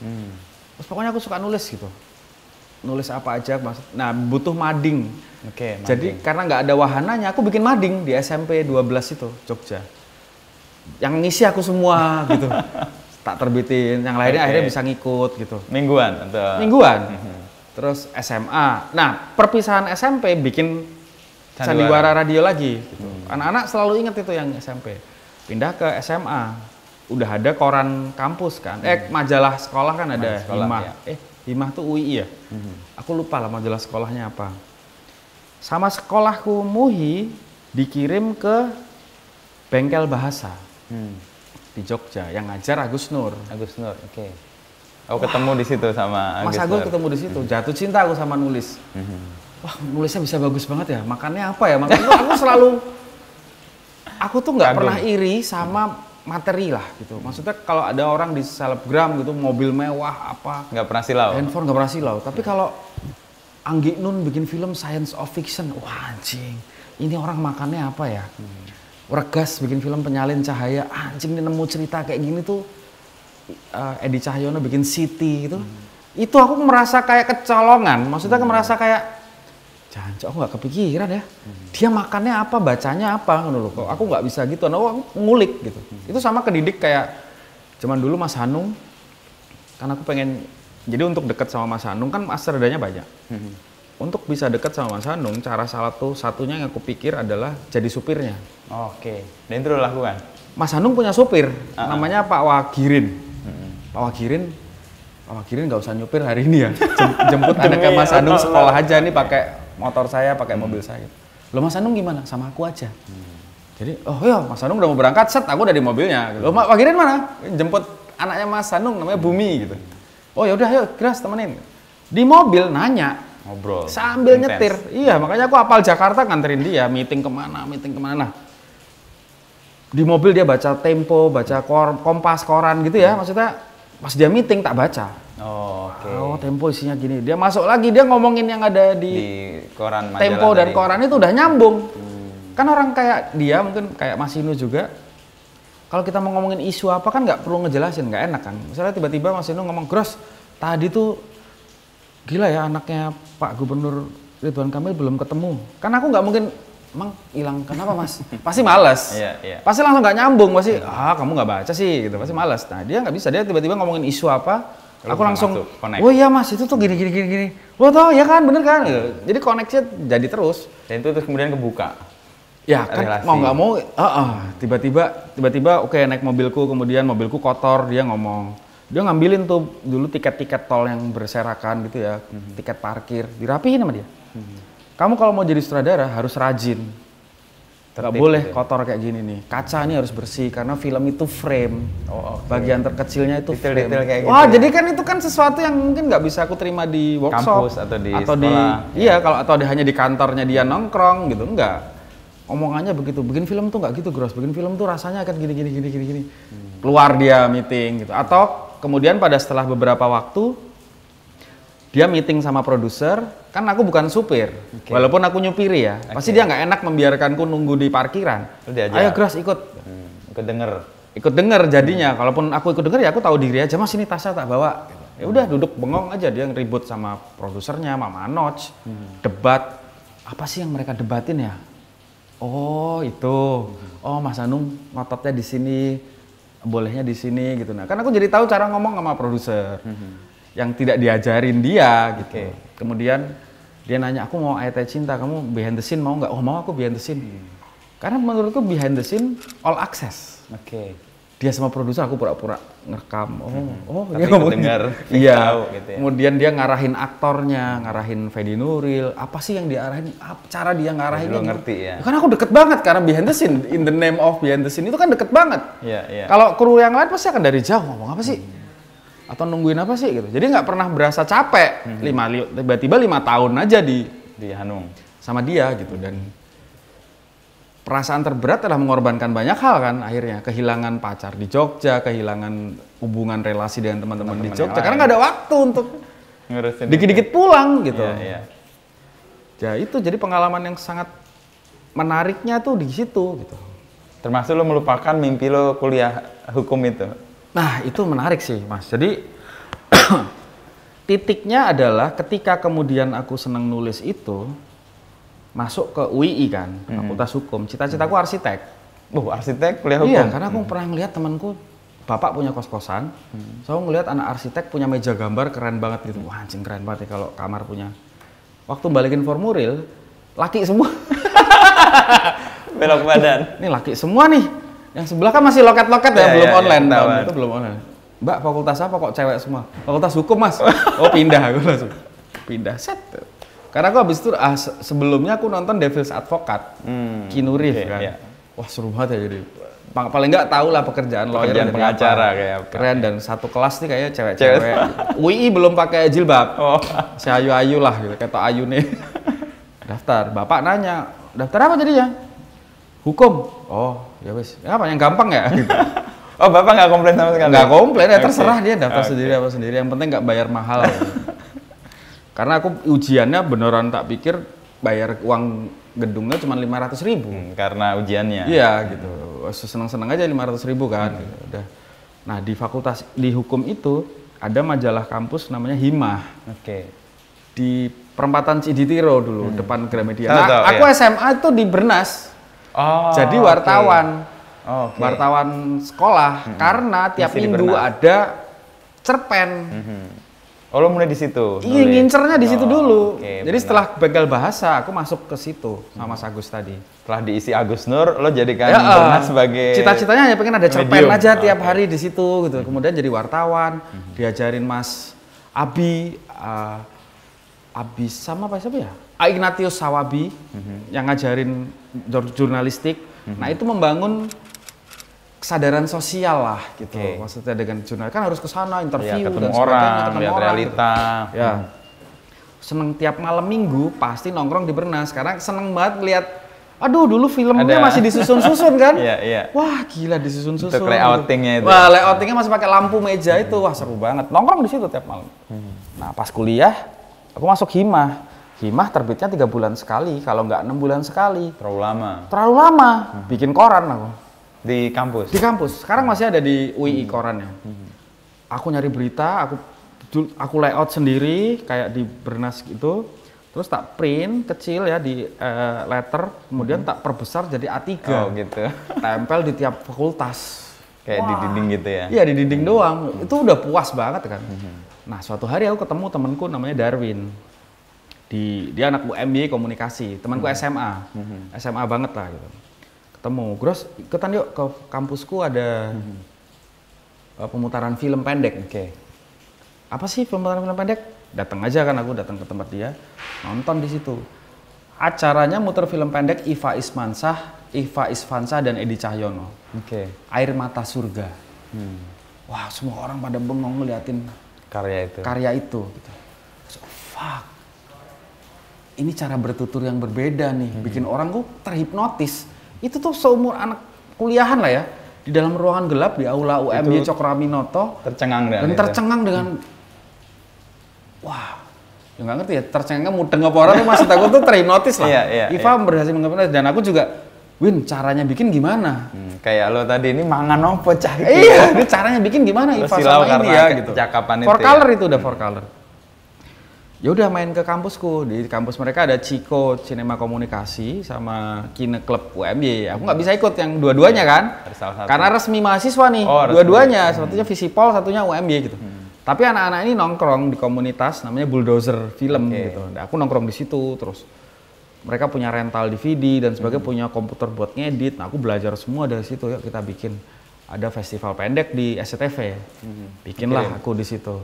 Terus pokoknya aku suka nulis gitu. Nulis apa aja, nah butuh mading. Mading. Jadi karena nggak ada wahananya, aku bikin mading di SMP 12 itu, Jogja. Yang ngisi aku semua gitu. Tak terbitin, yang lainnya akhirnya bisa ngikut gitu. Mingguan atau? Mingguan. Terus SMA. Nah, perpisahan SMP bikin sandiwara radio lagi gitu. Anak-anak selalu inget itu yang SMP. Pindah ke SMA. Udah ada koran kampus kan. Majalah sekolah kan ada Himah. Ya. Himah tuh UI ya? Aku lupa lah majalah sekolahnya apa. Sama sekolahku MUHI dikirim ke bengkel bahasa di Jogja yang ngajar Agus Nur. Aku ketemu di situ sama Mas Agus ketemu di situ. Jatuh cinta aku sama nulis. Wah, nulisnya bisa bagus banget ya. Makannya apa ya? Makanya aku selalu, aku tuh nggak pernah iri sama materi lah gitu. Maksudnya kalau ada orang di selebgram gitu, mobil mewah apa, nggak pernah silau. Handphone nggak pernah silau. Tapi kalau Anggi Nun bikin film science of fiction, wah anjing, ini orang makannya apa ya? Regas bikin film penyalin cahaya, anjing ini nemu cerita kayak gini tuh. Edi Cahyono bikin City gitu. Itu aku merasa kayak kecolongan. Maksudnya aku merasa kayak, jancok aku nggak kepikiran ya. Dia makannya apa, bacanya apa, kok aku nggak bisa gitu. Nah, aku ngulik gitu. Itu sama kedidik kayak zaman dulu Mas Hanung. Karena aku pengen, jadi untuk dekat sama Mas Hanung kan master-dadanya banyak. Untuk bisa dekat sama Mas Hanung, cara satunya yang aku pikir adalah jadi supirnya. Dan itu lo lakukan? Mas Hanung punya supir, namanya Pak Wagirin. Pak Wagirin nggak usah nyupir hari ini ya. Jemput anaknya Mas Hanung sekolah aja nih pakai motor saya, pakai mobil saya. Loh Mas Hanung gimana? Sama aku aja. Jadi, oh ya Mas Hanung udah mau berangkat, set aku udah di mobilnya. Loh Pak Wagirin mana? Jemput anaknya Mas Hanung namanya Bumi gitu. Oh ya udah, ayo Gras temenin. Di mobil nanya, ngobrol sambil nyetir. Iya, makanya aku apal Jakarta nganterin dia meeting kemana. Nah, di mobil dia baca Tempo, baca Kompas, koran gitu ya. Maksudnya pas dia meeting tak baca. Oh, Tempo isinya gini. Dia masuk lagi, dia ngomongin yang ada di koran, Tempo dan tadi. Koran itu udah nyambung. Kan orang kayak dia, mungkin kayak Mas Inu juga. Kalau kita mau ngomongin isu apa kan nggak perlu ngejelasin, nggak enak kan. Misalnya tiba-tiba Mas Inu ngomong, Gros, tadi tuh gila ya anaknya Pak Gubernur Ridwan Kamil belum ketemu. Kan aku nggak mungkin, emang hilang kenapa Mas? Pasti males. Pasti langsung nggak nyambung, pasti kamu nggak baca sih gitu, pasti males. Nah dia nggak bisa, dia tiba-tiba ngomongin isu apa, aku langsung, oh iya Mas itu tuh gini. Lo tau ya kan, bener kan? Jadi koneksinya jadi terus. Dan itu terus kemudian kebuka. Ya kan mau nggak mau, tiba-tiba oke, naik mobilku, kemudian mobilku kotor, dia ngomong, dia ngambilin tuh dulu tiket-tiket tol yang berserakan gitu ya, tiket parkir, dirapihin sama dia. Kamu kalau mau jadi sutradara harus rajin, nggak boleh gitu, kotor kayak gini nih, kaca ini harus bersih karena film itu frame, bagian terkecilnya itu frame. Kayak wah gitu, jadi kan itu kan sesuatu yang mungkin nggak bisa aku terima di workshop kampus atau di sekolah. Iya, kalau atau hanya di kantornya dia nongkrong gitu, enggak. Omongannya begitu, bikin film tuh nggak gitu Gross, bikin film tuh rasanya akan gini. Keluar dia meeting gitu, atau kemudian setelah beberapa waktu dia meeting sama produser, kan aku bukan supir, walaupun aku nyupiri ya, pasti dia nggak enak membiarkanku nunggu di parkiran. Ayo Gross ikut denger jadinya, kalaupun aku ikut denger ya aku tahu diri aja, Mas ini tasnya tak bawa. Ya udah duduk bengong aja, dia ribut sama produsernya, Mama Notch, debat, apa sih yang mereka debatin ya? Oh itu, oh Mas Anung ngototnya di sini, bolehnya di sini gitu. Nah kan aku jadi tahu cara ngomong sama produser yang tidak diajarin dia gitu. Kemudian dia nanya, aku mau Ayat Cinta, kamu behind the scene mau nggak? Oh mau, aku behind the scene. Karena menurutku behind the scene all access. Dia sama produser, aku pura-pura ngerekam. Dia ngomong dengar, iya. Gitu ya. Kemudian dia ngarahin aktornya, ngarahin Fedi Nuril. Apa sih yang diarahin? Cara dia ngarahin? Lo ngerti ya? Karena aku deket banget karena behind the scene, in the name of behind the scene itu kan deket banget. Kalau kru yang lain pasti akan dari jauh ngomong apa sih? Atau nungguin apa sih gitu. Jadi nggak pernah berasa capek. Tiba-tiba 5 tahun aja di Hanung sama dia gitu. Dan perasaan terberat adalah mengorbankan banyak hal kan akhirnya, kehilangan pacar di Jogja, kehilangan hubungan relasi dengan teman-teman di Jogja karena nggak ada waktu untuk dikit-dikit pulang gitu. Ya itu jadi pengalaman yang sangat menariknya tuh di situ gitu. Termasuk lo melupakan mimpi lo kuliah hukum itu. Nah itu menarik sih Mas. Jadi titiknya adalah ketika kemudian aku senang nulis itu, masuk ke UII kan, Fakultas Hukum. Cita-citaku arsitek. Arsitek kuliah hukum? Iya, karena aku pernah ngeliat temanku, bapak punya kos-kosan, so aku ngeliat anak arsitek punya meja gambar keren banget gitu. Wah anjing keren banget ya kalau kamar punya. Waktu balikin formulir, laki semua. Belok badan. Ini laki semua nih. Yang sebelah kan masih loket-loket ya, belum online. Itu belum online. Mbak, fakultas apa kok cewek semua? Fakultas Hukum Mas. Oh pindah, aku langsung pindah. Set. Karena aku habis itu, sebelumnya aku nonton Devil's Advocate, Keanu Reeves kan. Wah seru banget ya jadi. Paling nggak tahu lah pekerjaan lawyer pengacara kayak apa. Keren, dan satu kelas nih kayaknya cewek-cewek. UII belum pakai jilbab. Si ayu-ayu lah gitu, kayak Ayu nih. Daftar, bapak nanya, daftar apa jadinya? Hukum. Oh ya wis, apa yang gampang ya? Gitu. Bapak nggak komplain sama sekali? Nggak komplain, ya terserah dia daftar sendiri apa sendiri. Yang penting nggak bayar mahal. Karena aku ujiannya beneran tak pikir bayar uang gedungnya cuma 500.000. Karena ujiannya? Iya gitu, seneng-seneng aja 500.000 kan. Gitu. Udah. Nah di fakultas, di hukum itu ada majalah kampus namanya Himah. Di perempatan Ciditiro dulu, depan Gramedia. Nah aku SMA itu di Bernas, jadi wartawan. Wartawan sekolah, karena tiap minggu ada cerpen. Lo mulai di situ? Iya, ngincernya di situ dulu. Jadi setelah begal bahasa, aku masuk ke situ sama Mas Agus tadi. Setelah diisi Agus Nur, lo jadikan Bernas sebagai cita-citanya hanya pengen ada cerpen aja tiap hari di situ gitu. Kemudian jadi wartawan, diajarin Mas Abi, sama siapa ya? Ignatius Sawabi yang ngajarin jurnalistik. Nah itu membangun kesadaran sosial lah gitu. Maksudnya dengan jurnal kan harus ke sana interview ketemu dan orang, lihat realita. Gitu. Ya. Seneng tiap malam minggu pasti nongkrong di Bernas. Karena seneng banget lihat, aduh dulu filmnya masih disusun-susun kan? Wah gila disusun-susun. Untuk layoutingnya itu. Wah layoutingnya masih pakai lampu meja itu, wah seru banget. Nongkrong di situ tiap malam. Nah pas kuliah, aku masuk Himah. Himah terbitnya 3 bulan sekali, kalau nggak 6 bulan sekali. Terlalu lama. Terlalu lama. Bikin koran aku. Di kampus? Di kampus. Sekarang masih ada di UII korannya. Aku nyari berita, aku layout sendiri kayak di Bernas gitu. Terus tak print kecil ya di letter, kemudian tak perbesar jadi A3. Oh gitu. Tempel di tiap fakultas. Kayak di dinding gitu ya? Iya di dinding doang. Itu udah puas banget kan. Nah suatu hari aku ketemu temenku namanya Darwin. Dia anak UMY komunikasi, temanku SMA, SMA banget lah gitu. Ketemu, Gros, ikutan yuk ke kampusku ada pemutaran film pendek. Apa sih pemutaran film pendek? Datang aja kan, aku datang ke tempat dia, nonton di situ. Acaranya muter film pendek Iva Isfansah dan Edi Cahyono. Air Mata Surga. Wah, semua orang pada bengong ngeliatin karya itu. Gitu. So, fuck. Ini cara bertutur yang berbeda nih, bikin orang tuh terhipnotis. Itu tuh seumur anak kuliahan lah ya, di dalam ruangan gelap di aula UMY Cokroaminoto. Tercengang dengan wah, ya nggak ngerti ya, tercengang mudeng apa orang tuh masih takut tuh terhipnotis lah. Iva berhasil menghipnotis dan aku juga, Win, caranya bikin gimana? Kayak lo tadi ini mangan opo cah. Iya, ini caranya bikin gimana Iva sama ini ya gitu. Cakapan itu. 4Color itu udah 4Color. Ya udah main ke kampusku, di kampus mereka ada Ciko Cinema Komunikasi sama Kine Club UMY. Aku nggak bisa ikut yang dua-duanya kan, karena resmi mahasiswa nih, dua-duanya, satunya Visipol, satunya UMY gitu. Tapi anak-anak ini nongkrong di komunitas namanya Bulldozer Film gitu. Nah, aku nongkrong di situ, terus mereka punya rental DVD dan sebagainya, punya komputer buat ngedit. Nah, aku belajar semua dari situ. Yuk kita bikin, ada festival pendek di SCTV, bikinlah aku di situ.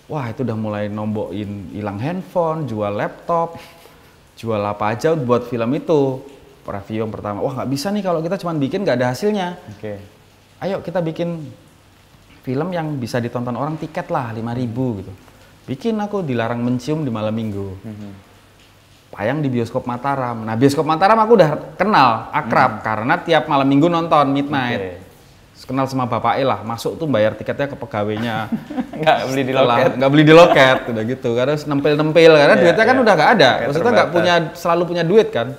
Wah, itu udah mulai nombokin hilang handphone, jual laptop, jual apa aja buat film itu. Review yang pertama, wah nggak bisa nih kalau kita cuma bikin nggak ada hasilnya. Ayo kita bikin film yang bisa ditonton orang, tiket lah 5.000 gitu. Bikin aku Dilarang Mencium di malam minggu. Tayang di bioskop Mataram. Nah, bioskop Mataram aku udah kenal, akrab, karena tiap malam minggu nonton midnight. Kenal sama bapak lah, masuk tuh bayar tiketnya ke pegawainya. Nggak beli di loket, udah gitu. Karena nempel-nempel, karena duitnya kan udah nggak ada. Maksudnya nggak selalu punya duit kan.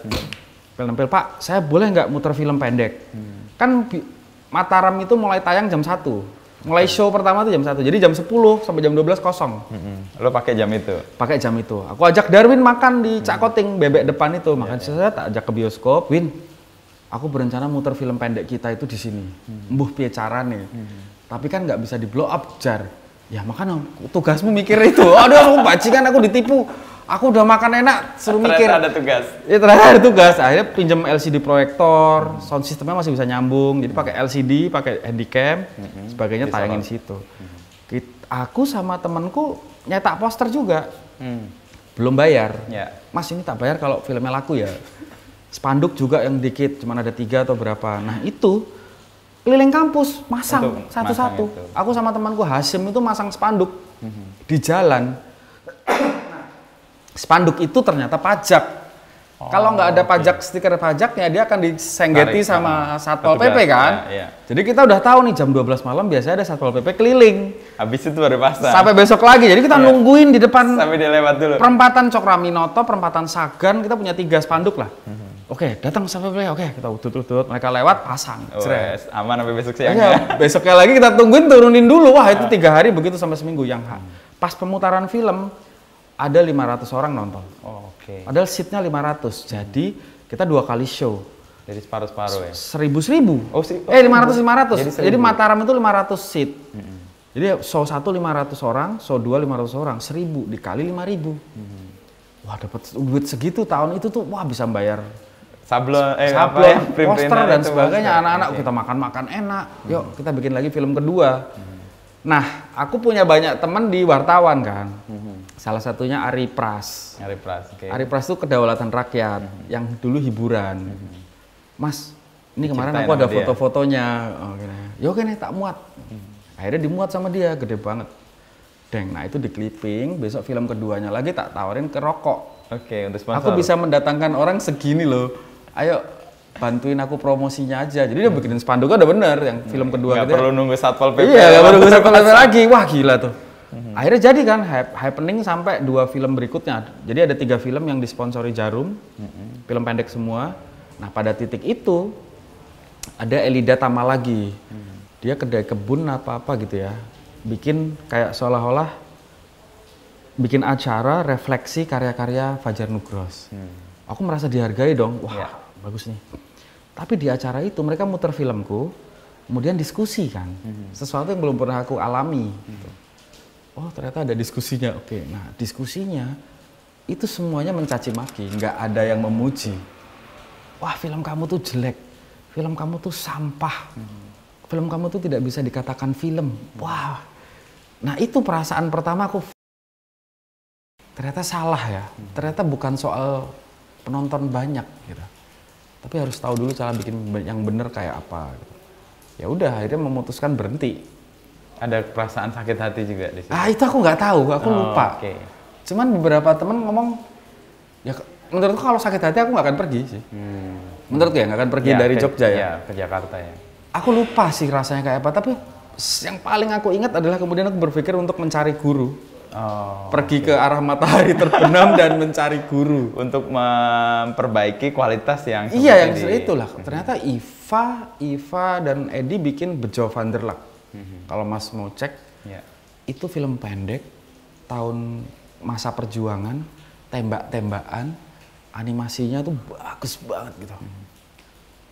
Nempel, Pak, saya boleh nggak muter film pendek? Kan Mataram itu mulai tayang jam 1. Mulai show pertama tuh jam 1. Jadi jam 10 sampai jam 12 kosong. Lo pakai jam itu? Pakai jam itu. Aku ajak Darwin makan di Cak Koting, bebek depan itu. Makan saya tak ajak ke bioskop, Win. Aku berencana muter film pendek kita itu di sini. Mbuh piye carane. Tapi kan nggak bisa di blow up, Jar. Ya makanya tugasmu mikir itu. Aduh, aku bajingan, aku ditipu. Aku udah makan enak, suruh mikir. Ternyata ada tugas. Ya ternyata ada tugas. Akhirnya pinjam LCD proyektor, sound sistemnya masih bisa nyambung. Jadi pakai LCD, pakai handycam, sebagainya tayangin di situ. Aku sama temanku nyetak poster juga. Belum bayar. Mas, ini tak bayar kalau filmnya laku ya. Spanduk juga yang dikit, cuma ada 3 atau berapa. Nah itu keliling kampus masang satu-satu. Aku sama temanku Hasim itu masang spanduk di jalan. Spanduk itu ternyata pajak. Kalau nggak ada pajak, stiker pajaknya, dia akan disenggeti sama Satpol PP kan. Jadi kita udah tahu nih jam 12 malam biasanya ada Satpol PP keliling. Habis itu baru pasang. Sampai besok lagi. Jadi kita nungguin di depan. Sampai dia lewat dulu. Perempatan Cokroaminoto, perempatan Sagan, kita punya 3 spanduk lah. Oke, datang Satpol PP, oke, kita udut-udut, mereka lewat, pasang. Aman sampai besok siangnya. Besoknya lagi kita tungguin, turunin dulu. Wah, itu 3 hari begitu sampai seminggu. Yang pas pemutaran film ada 500 orang nonton. Padahal seatnya 500. Jadi kita 2 kali show. Jadi separuh-separuh ya? 1.000. 500. Jadi Mataram itu 500 seat. Jadi show 1 500 orang, show 2 500 orang, 1.000 dikali 5.000. Wah, dapat duit segitu tahun itu tuh, wah bisa bayar sablon, poster dan sebagainya. Anak-anak kita makan enak. Yuk kita bikin lagi film kedua. Nah, aku punya banyak teman di wartawan kan. Salah satunya Ari Pras. Ari Pras itu kedaulatan rakyat yang dulu hiburan. Mas, ini kemarin aku ada foto-fotonya. Yo nih tak muat. Akhirnya dimuat sama dia, gede banget. Nah itu di clipping, besok film keduanya lagi tak tawarin ke rokok. Untuk sponsor. Aku bisa mendatangkan orang segini loh. Ayo bantuin aku promosinya aja. Jadi dia bikinin spanduknya udah bener yang film kedua. Gak perlu nunggu Satpol PP. Iya, gak perlu nunggu Satpol PP lagi. Wah gila tuh. Akhirnya jadi kan happening sampai 2 film berikutnya. Jadi ada 3 film yang disponsori Jarum, film pendek semua. Nah pada titik itu ada Elida Tamalagi. Dia kedai kebun apa gitu ya. Bikin kayak seolah-olah bikin acara refleksi karya-karya Fajar Nugros. Aku merasa dihargai dong. Wah bagus nih. Tapi di acara itu mereka muter filmku, kemudian diskusi kan. Sesuatu yang belum pernah aku alami. Oh ternyata ada diskusinya. Nah diskusinya itu semuanya mencaci maki, nggak ada yang memuji. Wah, film kamu tuh jelek, film kamu tuh sampah, film kamu tuh tidak bisa dikatakan film. Wah, nah itu perasaan pertama aku, ternyata salah ya, ternyata bukan soal penonton banyak gitu, tapi harus tahu dulu cara bikin yang bener kayak apa. Gitu. Ya udah, akhirnya memutuskan berhenti. Ada perasaan sakit hati juga di situ? Itu aku nggak tahu, aku lupa. Okay. Cuman beberapa temen ngomong, ya menurutku kalau sakit hati aku nggak akan pergi sih. Menurutku ya nggak akan pergi dari Jogja ya. Ke Jakarta ya. Aku lupa sih rasanya kayak apa, tapi yang paling aku ingat adalah kemudian aku berpikir untuk mencari guru. Pergi ke arah matahari terbenam dan mencari guru. Untuk memperbaiki kualitas yang iya, yang itulah. Ternyata Iva dan Edi bikin Bejo van der Lak. Kalau Mas mau cek, itu film pendek, tahun masa perjuangan, tembak-tembakan, animasinya tuh bagus banget gitu.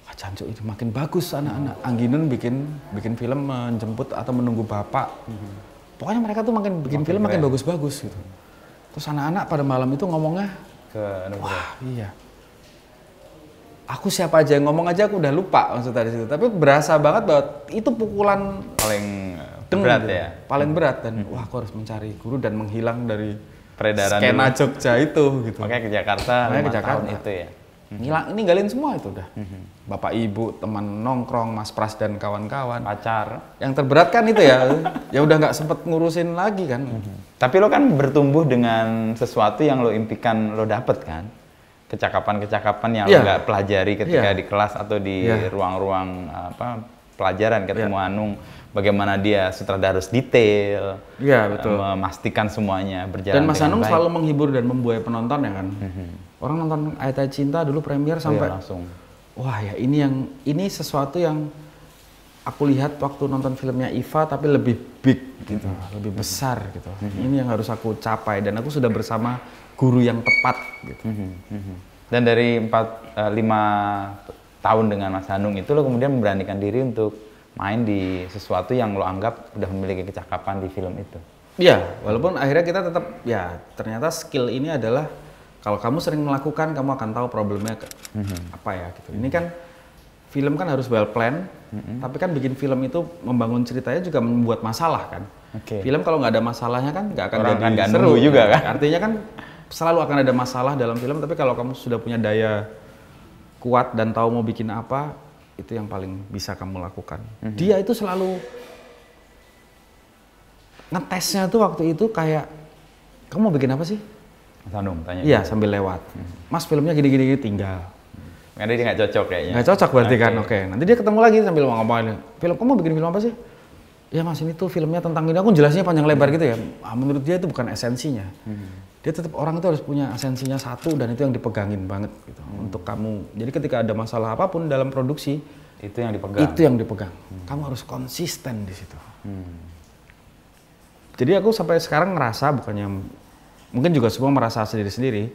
Wah, jancuk itu makin bagus anak-anak. Angginun bikin film menjemput atau menunggu bapak. Pokoknya mereka tuh makin bikin film makin bagus-bagus gitu. Terus anak-anak pada malam itu ngomongnya wah iya. Aku siapa aja yang ngomong aja aku udah lupa maksudnya di situ. Tapi berasa banget bahwa itu pukulan paling berat gitu. Ya. Paling berat dan wah aku harus mencari guru dan menghilang dari peredaran skena Jogja itu gitu. Makanya ke Jakarta, tahun itu ya. Ninggalin semua itu udah. Bapak ibu, teman nongkrong, Mas Pras dan kawan-kawan. Pacar. Yang terberat kan itu ya. Ya udah nggak sempet ngurusin lagi kan. Tapi lo kan bertumbuh dengan sesuatu yang lo impikan lo dapet kan. Kecakapan-kecakapan yang lo nggak pelajari ketika di kelas atau di ruang-ruang pelajaran ketemu Hanung. Bagaimana dia sutradara harus detail, betul. Memastikan semuanya berjalan dengan baik. Dan Mas Hanung selalu menghibur dan membuai penonton ya kan. Orang nonton Ayat Cinta dulu premier sampai langsung. Wah ya ini sesuatu yang aku lihat waktu nonton filmnya Iva tapi lebih big gitu, lebih besar gitu. Ini yang harus aku capai dan aku sudah bersama guru yang tepat gitu. Dan dari 5 tahun dengan Mas Hanung itu lo kemudian memberanikan diri untuk main di sesuatu yang lo anggap udah memiliki kecakapan di film itu. Iya, walaupun akhirnya kita tetap ya ternyata skill ini adalah kalau kamu sering melakukan kamu akan tahu problemnya apa ya gitu. Ini kan film kan harus well plan, tapi kan bikin film itu membangun ceritanya juga membuat masalah kan. Film kalau nggak ada masalahnya kan nggak akan jadi seru juga kan. Artinya kan selalu akan ada masalah dalam film, tapi kalau kamu sudah punya daya kuat dan tahu mau bikin apa, itu yang paling bisa kamu lakukan. Dia itu selalu ngetesnya tuh waktu itu kayak, kamu mau bikin apa sih? Mas Hanung tanya. Iya, sambil lewat. Mas filmnya gini-gini tinggal. Karena dia nggak cocok kayaknya. Nggak cocok berarti kan, oke. Nanti dia ketemu lagi sambil ngomongin, film kamu mau bikin film apa sih? Ya Mas ini tuh filmnya tentang ini, aku jelasnya panjang lebar gitu ya. Menurut dia itu bukan esensinya. Dia tetap orang itu harus punya esensinya satu dan itu yang dipegangin banget gitu untuk kamu. Jadi ketika ada masalah apapun dalam produksi itu yang dipegang. Itu yang dipegang. Kamu harus konsisten di situ. Jadi aku sampai sekarang ngerasa bukannya mungkin juga semua merasa sendiri-sendiri.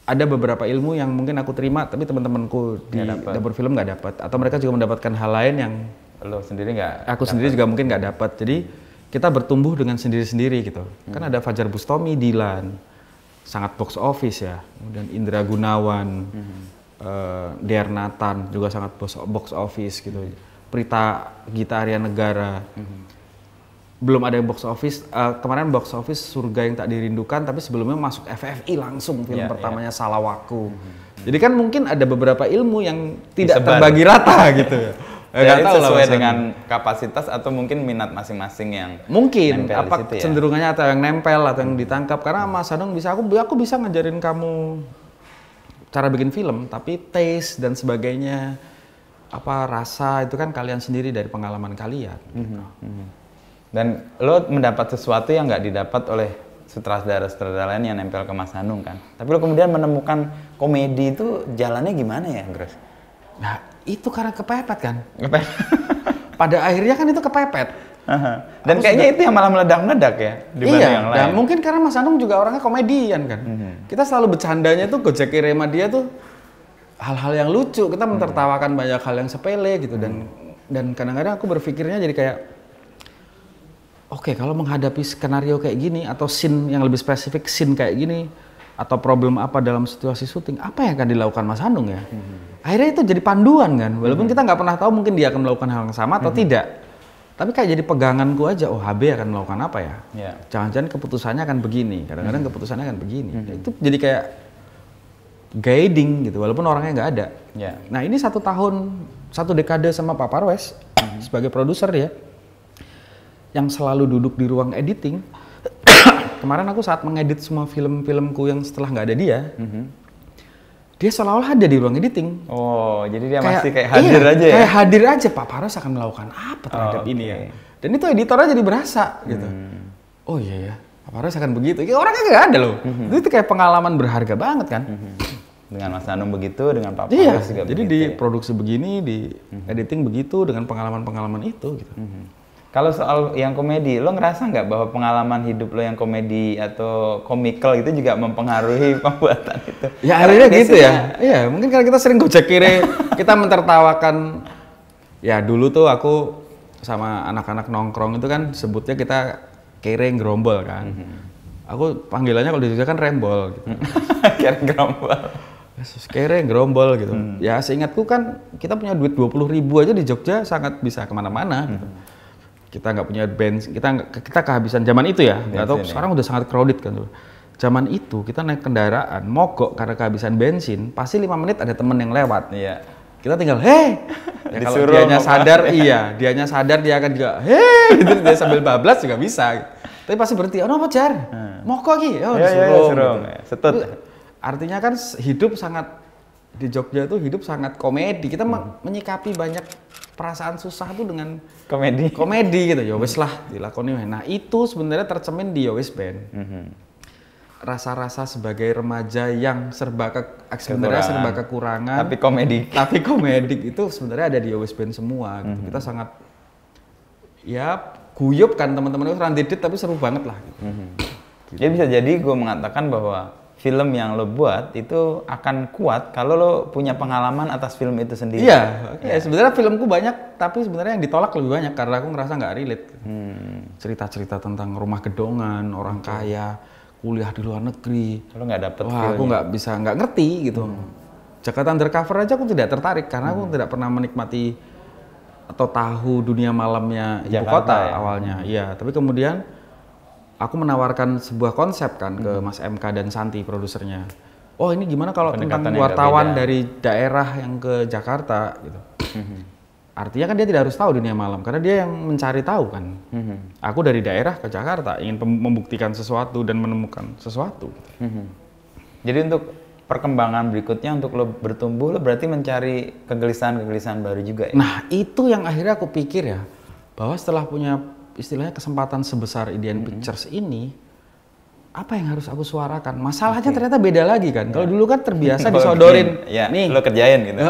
Ada beberapa ilmu yang mungkin aku terima tapi teman-temanku di dapur film nggak dapat atau mereka juga mendapatkan hal lain yang lo sendiri nggak. Aku sendiri juga mungkin nggak dapat. Jadi kita bertumbuh dengan sendiri-sendiri gitu. Kan ada Fajar Bustomi, Dilan, sangat box office ya. Kemudian Indra Gunawan, Dear Nathan juga sangat box office gitu. Prita Gita Arya Negara. Belum ada yang box office. Kemarin box office Surga Yang Tak Dirindukan, tapi sebelumnya masuk FFI langsung film pertamanya Salawaku. Jadi kan mungkin ada beberapa ilmu yang tidak terbagi rata gitu ya. Jadi sesuai dengan kapasitas atau mungkin minat masing-masing yang mungkin apa cenderungannya atau yang nempel atau yang ditangkap. Karena Mas Hanung bisa aku bisa ngajarin kamu cara bikin film, tapi taste dan sebagainya apa rasa itu kan kalian sendiri dari pengalaman kalian. Dan lo mendapat sesuatu yang nggak didapat oleh sutradara-sutradara lain yang nempel ke Mas Hanung kan. Tapi lo kemudian menemukan komedi itu jalannya gimana ya, Gres? Nah, itu karena kepepet kan? Pada akhirnya kan itu kepepet. Dan kayaknya itu yang malah meledak-meledak ya dibanding yang lain. Dan mungkin karena Mas Hanung juga orangnya komedian kan. Kita selalu bercandanya tuh Gojek Irema dia tuh hal-hal yang lucu. Kita mentertawakan banyak hal yang sepele gitu dan kadang-kadang aku berpikirnya jadi kayak oke, kalau menghadapi skenario kayak gini atau scene yang lebih spesifik scene kayak gini, atau problem apa dalam situasi syuting, apa yang akan dilakukan Mas Hanung ya? Akhirnya itu jadi panduan kan, walaupun kita nggak pernah tahu mungkin dia akan melakukan hal yang sama atau tidak. Tapi kayak jadi peganganku aja, oh HB akan melakukan apa ya? Jangan-jangan keputusannya akan begini, kadang-kadang keputusannya akan begini. Itu jadi kayak guiding gitu, walaupun orangnya nggak ada. Nah ini 1 tahun, 1 dekade sama Pak Parwes sebagai produser dia, yang selalu duduk di ruang editing. Kemarin aku saat mengedit semua film-filmku yang setelah nggak ada dia, dia seolah-olah ada di ruang editing. Oh, jadi dia masih kayak hadir aja ya? Kayak hadir aja, Pak Parwes akan melakukan apa terhadap ini ya. Dan itu editornya jadi berasa gitu. Oh iya ya, Pak Parwes akan begitu. Ya, orangnya nggak ada loh. Itu kayak pengalaman berharga banget kan. Dengan Mas Hanung begitu, dengan Pak Parwes juga jadi begitu. Jadi di produksi begini, di editing begitu, dengan pengalaman-pengalaman itu gitu. Kalau soal yang komedi, lo ngerasa nggak bahwa pengalaman hidup lo yang komedi atau komikal itu juga mempengaruhi pembuatan itu? Ya akhirnya gitu ya. Iya, mungkin karena kita sering gojek kiri, kita mentertawakan. Ya dulu tuh aku sama anak-anak nongkrong itu kan sebutnya kita kere gerombol kan. Aku panggilannya kalau di Jogja kan rembol gitu. Kere gerombol. Kere gerombol gitu. Ya seingatku kan kita punya duit 20.000 aja di Jogja sangat bisa kemana-mana gitu. Kita nggak punya bensin, kita kehabisan zaman itu ya, nggak tahu sekarang udah sangat crowded kan tuh. Zaman itu kita naik kendaraan, mogok karena kehabisan bensin, pasti 5 menit ada temen yang lewat. Kita tinggal, ya kalau dianya sadar, dianya sadar dia akan juga, gitu, dia sambil bablas juga bisa. Gitu. Tapi pasti berhenti, oh apa Jar? Mogok lagi, disuruh. Gitu. Setut. Artinya kan hidup sangat, di Jogja tuh hidup sangat komedi, kita menyikapi banyak perasaan susah tuh dengan komedi gitu. Ya wes lah dilakoni. Nah itu sebenarnya tercemin di Yowes Band. Rasa-rasa sebagai remaja yang sebenarnya serba kekurangan, tapi komedi itu sebenarnya ada di Yowes Band semua gitu. Kita sangat ya guyup kan, teman-teman itu randedit tapi seru banget lah gitu. Jadi bisa jadi gue mengatakan bahwa film yang lo buat itu akan kuat kalau lo punya pengalaman atas film itu sendiri. Iya. Sebenarnya filmku banyak, tapi sebenarnya yang ditolak lebih banyak karena aku ngerasa nggak relate. Cerita-cerita tentang rumah gedongan, orang kaya, kuliah di luar negeri. Lo nggak dapet aku nggak ngerti gitu. Jakarta Undercover aja aku tidak tertarik karena aku tidak pernah menikmati atau tahu dunia malamnya ibu kota awalnya. Iya, tapi kemudian aku menawarkan sebuah konsep kan ke Mas MK dan Santi produsernya. Oh ini gimana kalau tentang wartawan dari daerah yang ke Jakarta gitu. Artinya kan dia tidak harus tahu dunia malam karena dia yang mencari tahu kan. Aku dari daerah ke Jakarta ingin membuktikan sesuatu dan menemukan sesuatu. Jadi untuk perkembangan berikutnya untuk lo bertumbuh lo berarti mencari kegelisahan-kegelisahan baru juga ya? Nah itu yang akhirnya aku pikir ya, bahwa setelah punya istilahnya kesempatan sebesar Idean Pictures ini, apa yang harus aku suarakan? Masalahnya ternyata beda lagi kan. Kalau dulu kan terbiasa disodorin, nih lo kerjain gitu.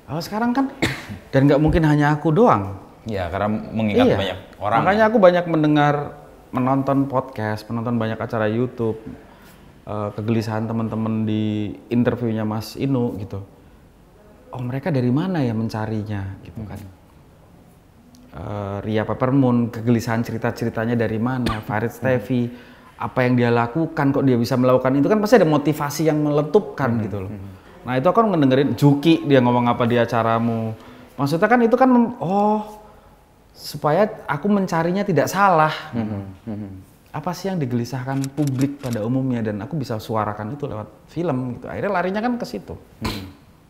Kalau sekarang kan, dan nggak mungkin hanya aku doang. Ya karena mengingat banyak orang. Makanya aku banyak menonton podcast, menonton banyak acara YouTube, kegelisahan teman-teman di interviewnya Mas Inu gitu. Oh mereka dari mana ya mencarinya gitu kan. Ria Peppermoon, kegelisahan cerita-ceritanya dari mana, Farid Stevi, apa yang dia lakukan, kok dia bisa melakukan itu kan pasti ada motivasi yang meletupkan gitu loh. Nah itu aku ngedengerin Juki, dia ngomong apa di acaramu. Maksudnya kan itu kan, supaya aku mencarinya tidak salah. Apa sih yang digelisahkan publik pada umumnya dan aku bisa suarakan itu lewat film gitu. Akhirnya larinya kan ke situ.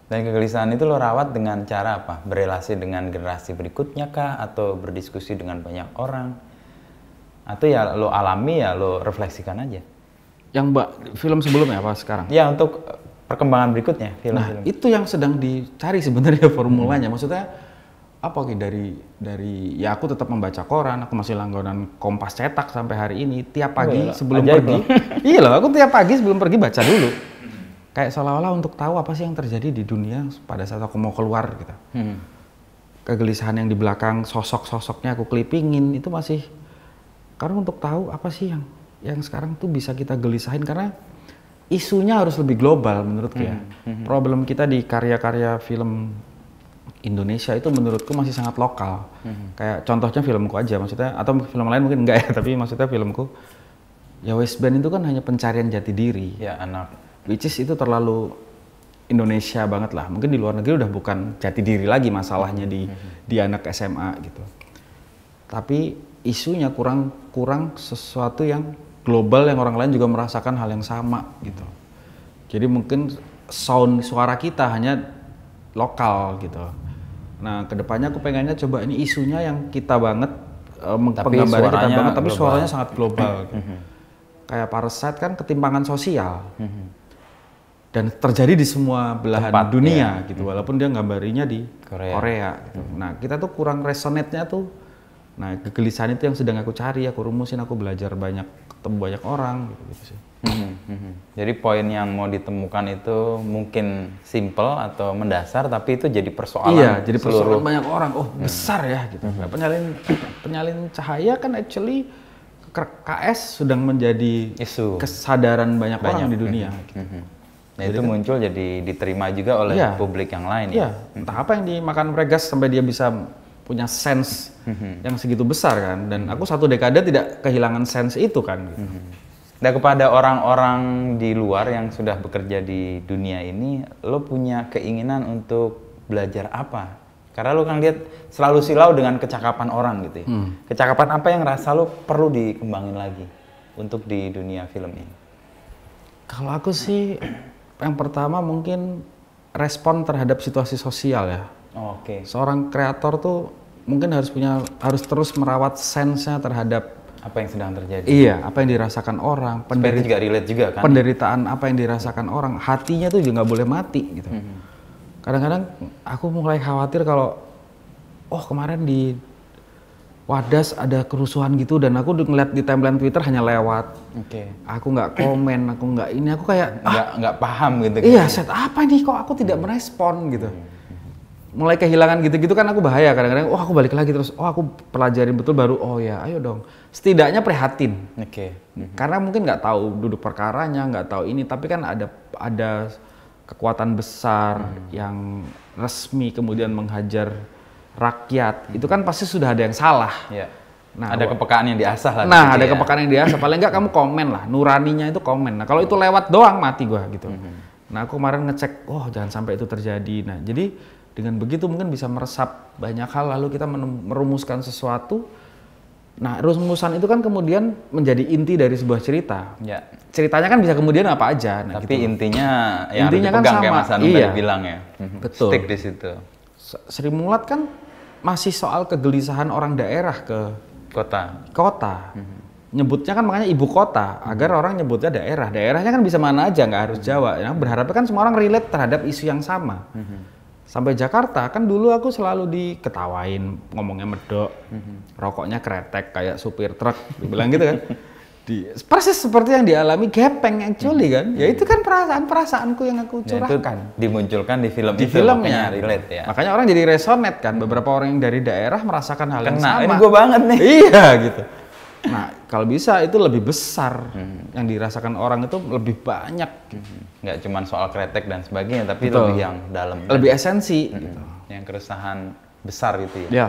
Dan kegelisahan itu lo rawat dengan cara apa? Berelasi dengan generasi berikutnya kah? Atau berdiskusi dengan banyak orang? Atau ya lo alami ya lo refleksikan aja? Yang film sebelumnya apa sekarang? Ya untuk perkembangan berikutnya film-film. Nah itu yang sedang dicari sebenarnya formulanya. Maksudnya apa dari ya aku tetap membaca koran, aku masih langganan Kompas cetak sampai hari ini. Tiap pagi sebelum pergi, iya loh aku tiap pagi sebelum pergi baca dulu. Kayak seolah-olah untuk tahu apa sih yang terjadi di dunia pada saat aku mau keluar gitu. Kegelisahan yang di belakang sosok-sosoknya aku klipingin itu masih karena untuk tahu apa sih yang sekarang tuh bisa kita gelisahin karena isunya harus lebih global menurutku ya. Problem kita di karya-karya film Indonesia itu menurutku masih sangat lokal. Kayak contohnya filmku aja maksudnya atau film lain mungkin enggak ya tapi maksudnya filmku ya West Band itu kan hanya pencarian jati diri. Ya, anak. Which is itu terlalu Indonesia banget lah. Mungkin di luar negeri udah bukan jati diri lagi masalahnya di anak SMA gitu. Tapi isunya kurang sesuatu yang global yang orang lain juga merasakan hal yang sama gitu. Jadi mungkin sound suara kita hanya lokal gitu. Nah, kedepannya aku pengennya coba ini isunya yang kita banget, penggambarannya kita banget, tapi suaranya sangat global. Gitu. Kayak Parasite kan ketimpangan sosial. Dan terjadi di semua belahan dunia gitu, walaupun dia gambarinya di Korea gitu. Nah, kita tuh kurang resonate-nya tuh. Nah, kegelisahan itu yang sedang aku cari, aku rumusin, aku belajar banyak, ketemu banyak orang gitu sih. Jadi poin yang mau ditemukan itu mungkin simple atau mendasar, tapi itu jadi persoalan. Iya, jadi persoalan banyak orang. Oh, besar ya gitu. Penyalin cahaya kan actually KS sedang menjadi isu kesadaran banyak orang di dunia. Gitu. Nah, jadi itu kan, muncul jadi diterima juga oleh publik yang lain. Iya, entah apa yang dimakan Pregas sampai dia bisa punya sense yang segitu besar kan. Dan aku 1 dekade tidak kehilangan sense itu kan. Gitu. Dan kepada orang-orang di luar yang sudah bekerja di dunia ini, lo punya keinginan untuk belajar apa? Karena lo kan lihat selalu silau dengan kecakapan orang gitu ya. Kecakapan apa yang rasa lo perlu dikembangin lagi untuk di dunia film ini? Kalau aku sih, yang pertama mungkin respon terhadap situasi sosial ya. Oke. Seorang kreator tuh mungkin harus terus merawat sense-nya terhadap apa yang sedang terjadi. Iya, apa yang dirasakan orang. Juga relate juga kan. Penderitaan apa yang dirasakan orang, hatinya tuh juga nggak boleh mati gitu. Kadang-kadang aku mulai khawatir kalau, kemarin di Wadas ada kerusuhan gitu dan aku ngeliat di timeline Twitter hanya lewat. Aku nggak komen, aku nggak ini, aku kayak nggak paham gitu. Iya, set apa nih kok aku tidak merespon gitu. Mulai kehilangan gitu-gitu kan aku bahaya kadang-kadang. Aku balik lagi terus. Aku pelajarin betul baru. Ya, ayo dong. Setidaknya prihatin. Karena mungkin nggak tahu duduk perkaranya, nggak tahu ini. Tapi kan ada kekuatan besar yang resmi kemudian menghajar rakyat. Itu kan pasti sudah ada yang salah. Nah, ada kepekaan yang diasah lah. Nah, ada kepekaan yang diasah. Paling nggak kamu komen lah. Nuraninya itu komen. Nah, kalau itu lewat doang mati gua gitu. Nah, aku kemarin ngecek. Jangan sampai itu terjadi. Nah, jadi dengan begitu mungkin bisa meresap banyak hal, lalu kita merumuskan sesuatu. Nah, rumusan itu kan kemudian menjadi inti dari sebuah cerita. Ceritanya kan bisa kemudian apa aja. Nah, tapi gitu. intinya kan sama. Kayak Mas Anung tadi bilang ya. Betul. Stick di situ. Sri Mulat kan masih soal kegelisahan orang daerah ke kota. Nyebutnya kan makanya ibu kota, agar orang nyebutnya daerah. Daerahnya kan bisa mana aja, nggak harus Jawa. Ya, berharapnya kan semua orang relate terhadap isu yang sama. Sampai Jakarta kan dulu aku selalu diketawain, ngomongnya medok, rokoknya kretek kayak supir truk, dibilang gitu kan. Persis seperti yang dialami Gepeng actually kan. Ya itu kan perasaanku yang aku curahkan. Itu dimunculkan di film itu. Filmnya relate ya. Makanya orang jadi resonate kan. Beberapa orang yang dari daerah merasakan hal yang sama. Ini gue banget nih. Iya gitu. Nah, kalau bisa itu lebih besar yang dirasakan orang itu lebih banyak. Nggak cuma soal kretek dan sebagainya, tapi lebih yang dalam. Lebih esensi. Gitu. Yang keresahan besar gitu ya. Ya.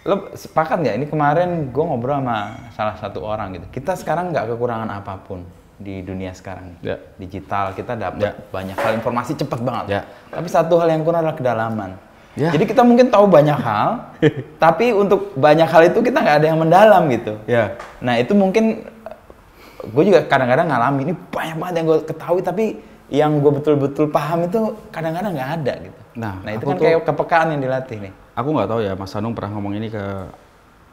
Lo sepakat nggak? Ini kemarin gue ngobrol sama salah satu orang gitu. Kita sekarang nggak kekurangan apapun di dunia sekarang. Digital, kita dapat banyak hal, informasi cepat banget. Tapi satu hal yang kurang adalah kedalaman. Jadi kita mungkin tahu banyak hal, tapi untuk banyak hal itu kita nggak ada yang mendalam gitu. Nah itu mungkin gue juga kadang-kadang ngalami, ini banyak banget yang gue ketahui, tapi yang gue betul-betul paham itu kadang-kadang nggak ada gitu. Nah itu kan kayak kepekaan yang dilatih nih. Aku nggak tahu ya, Mas Anung pernah ngomong ini ke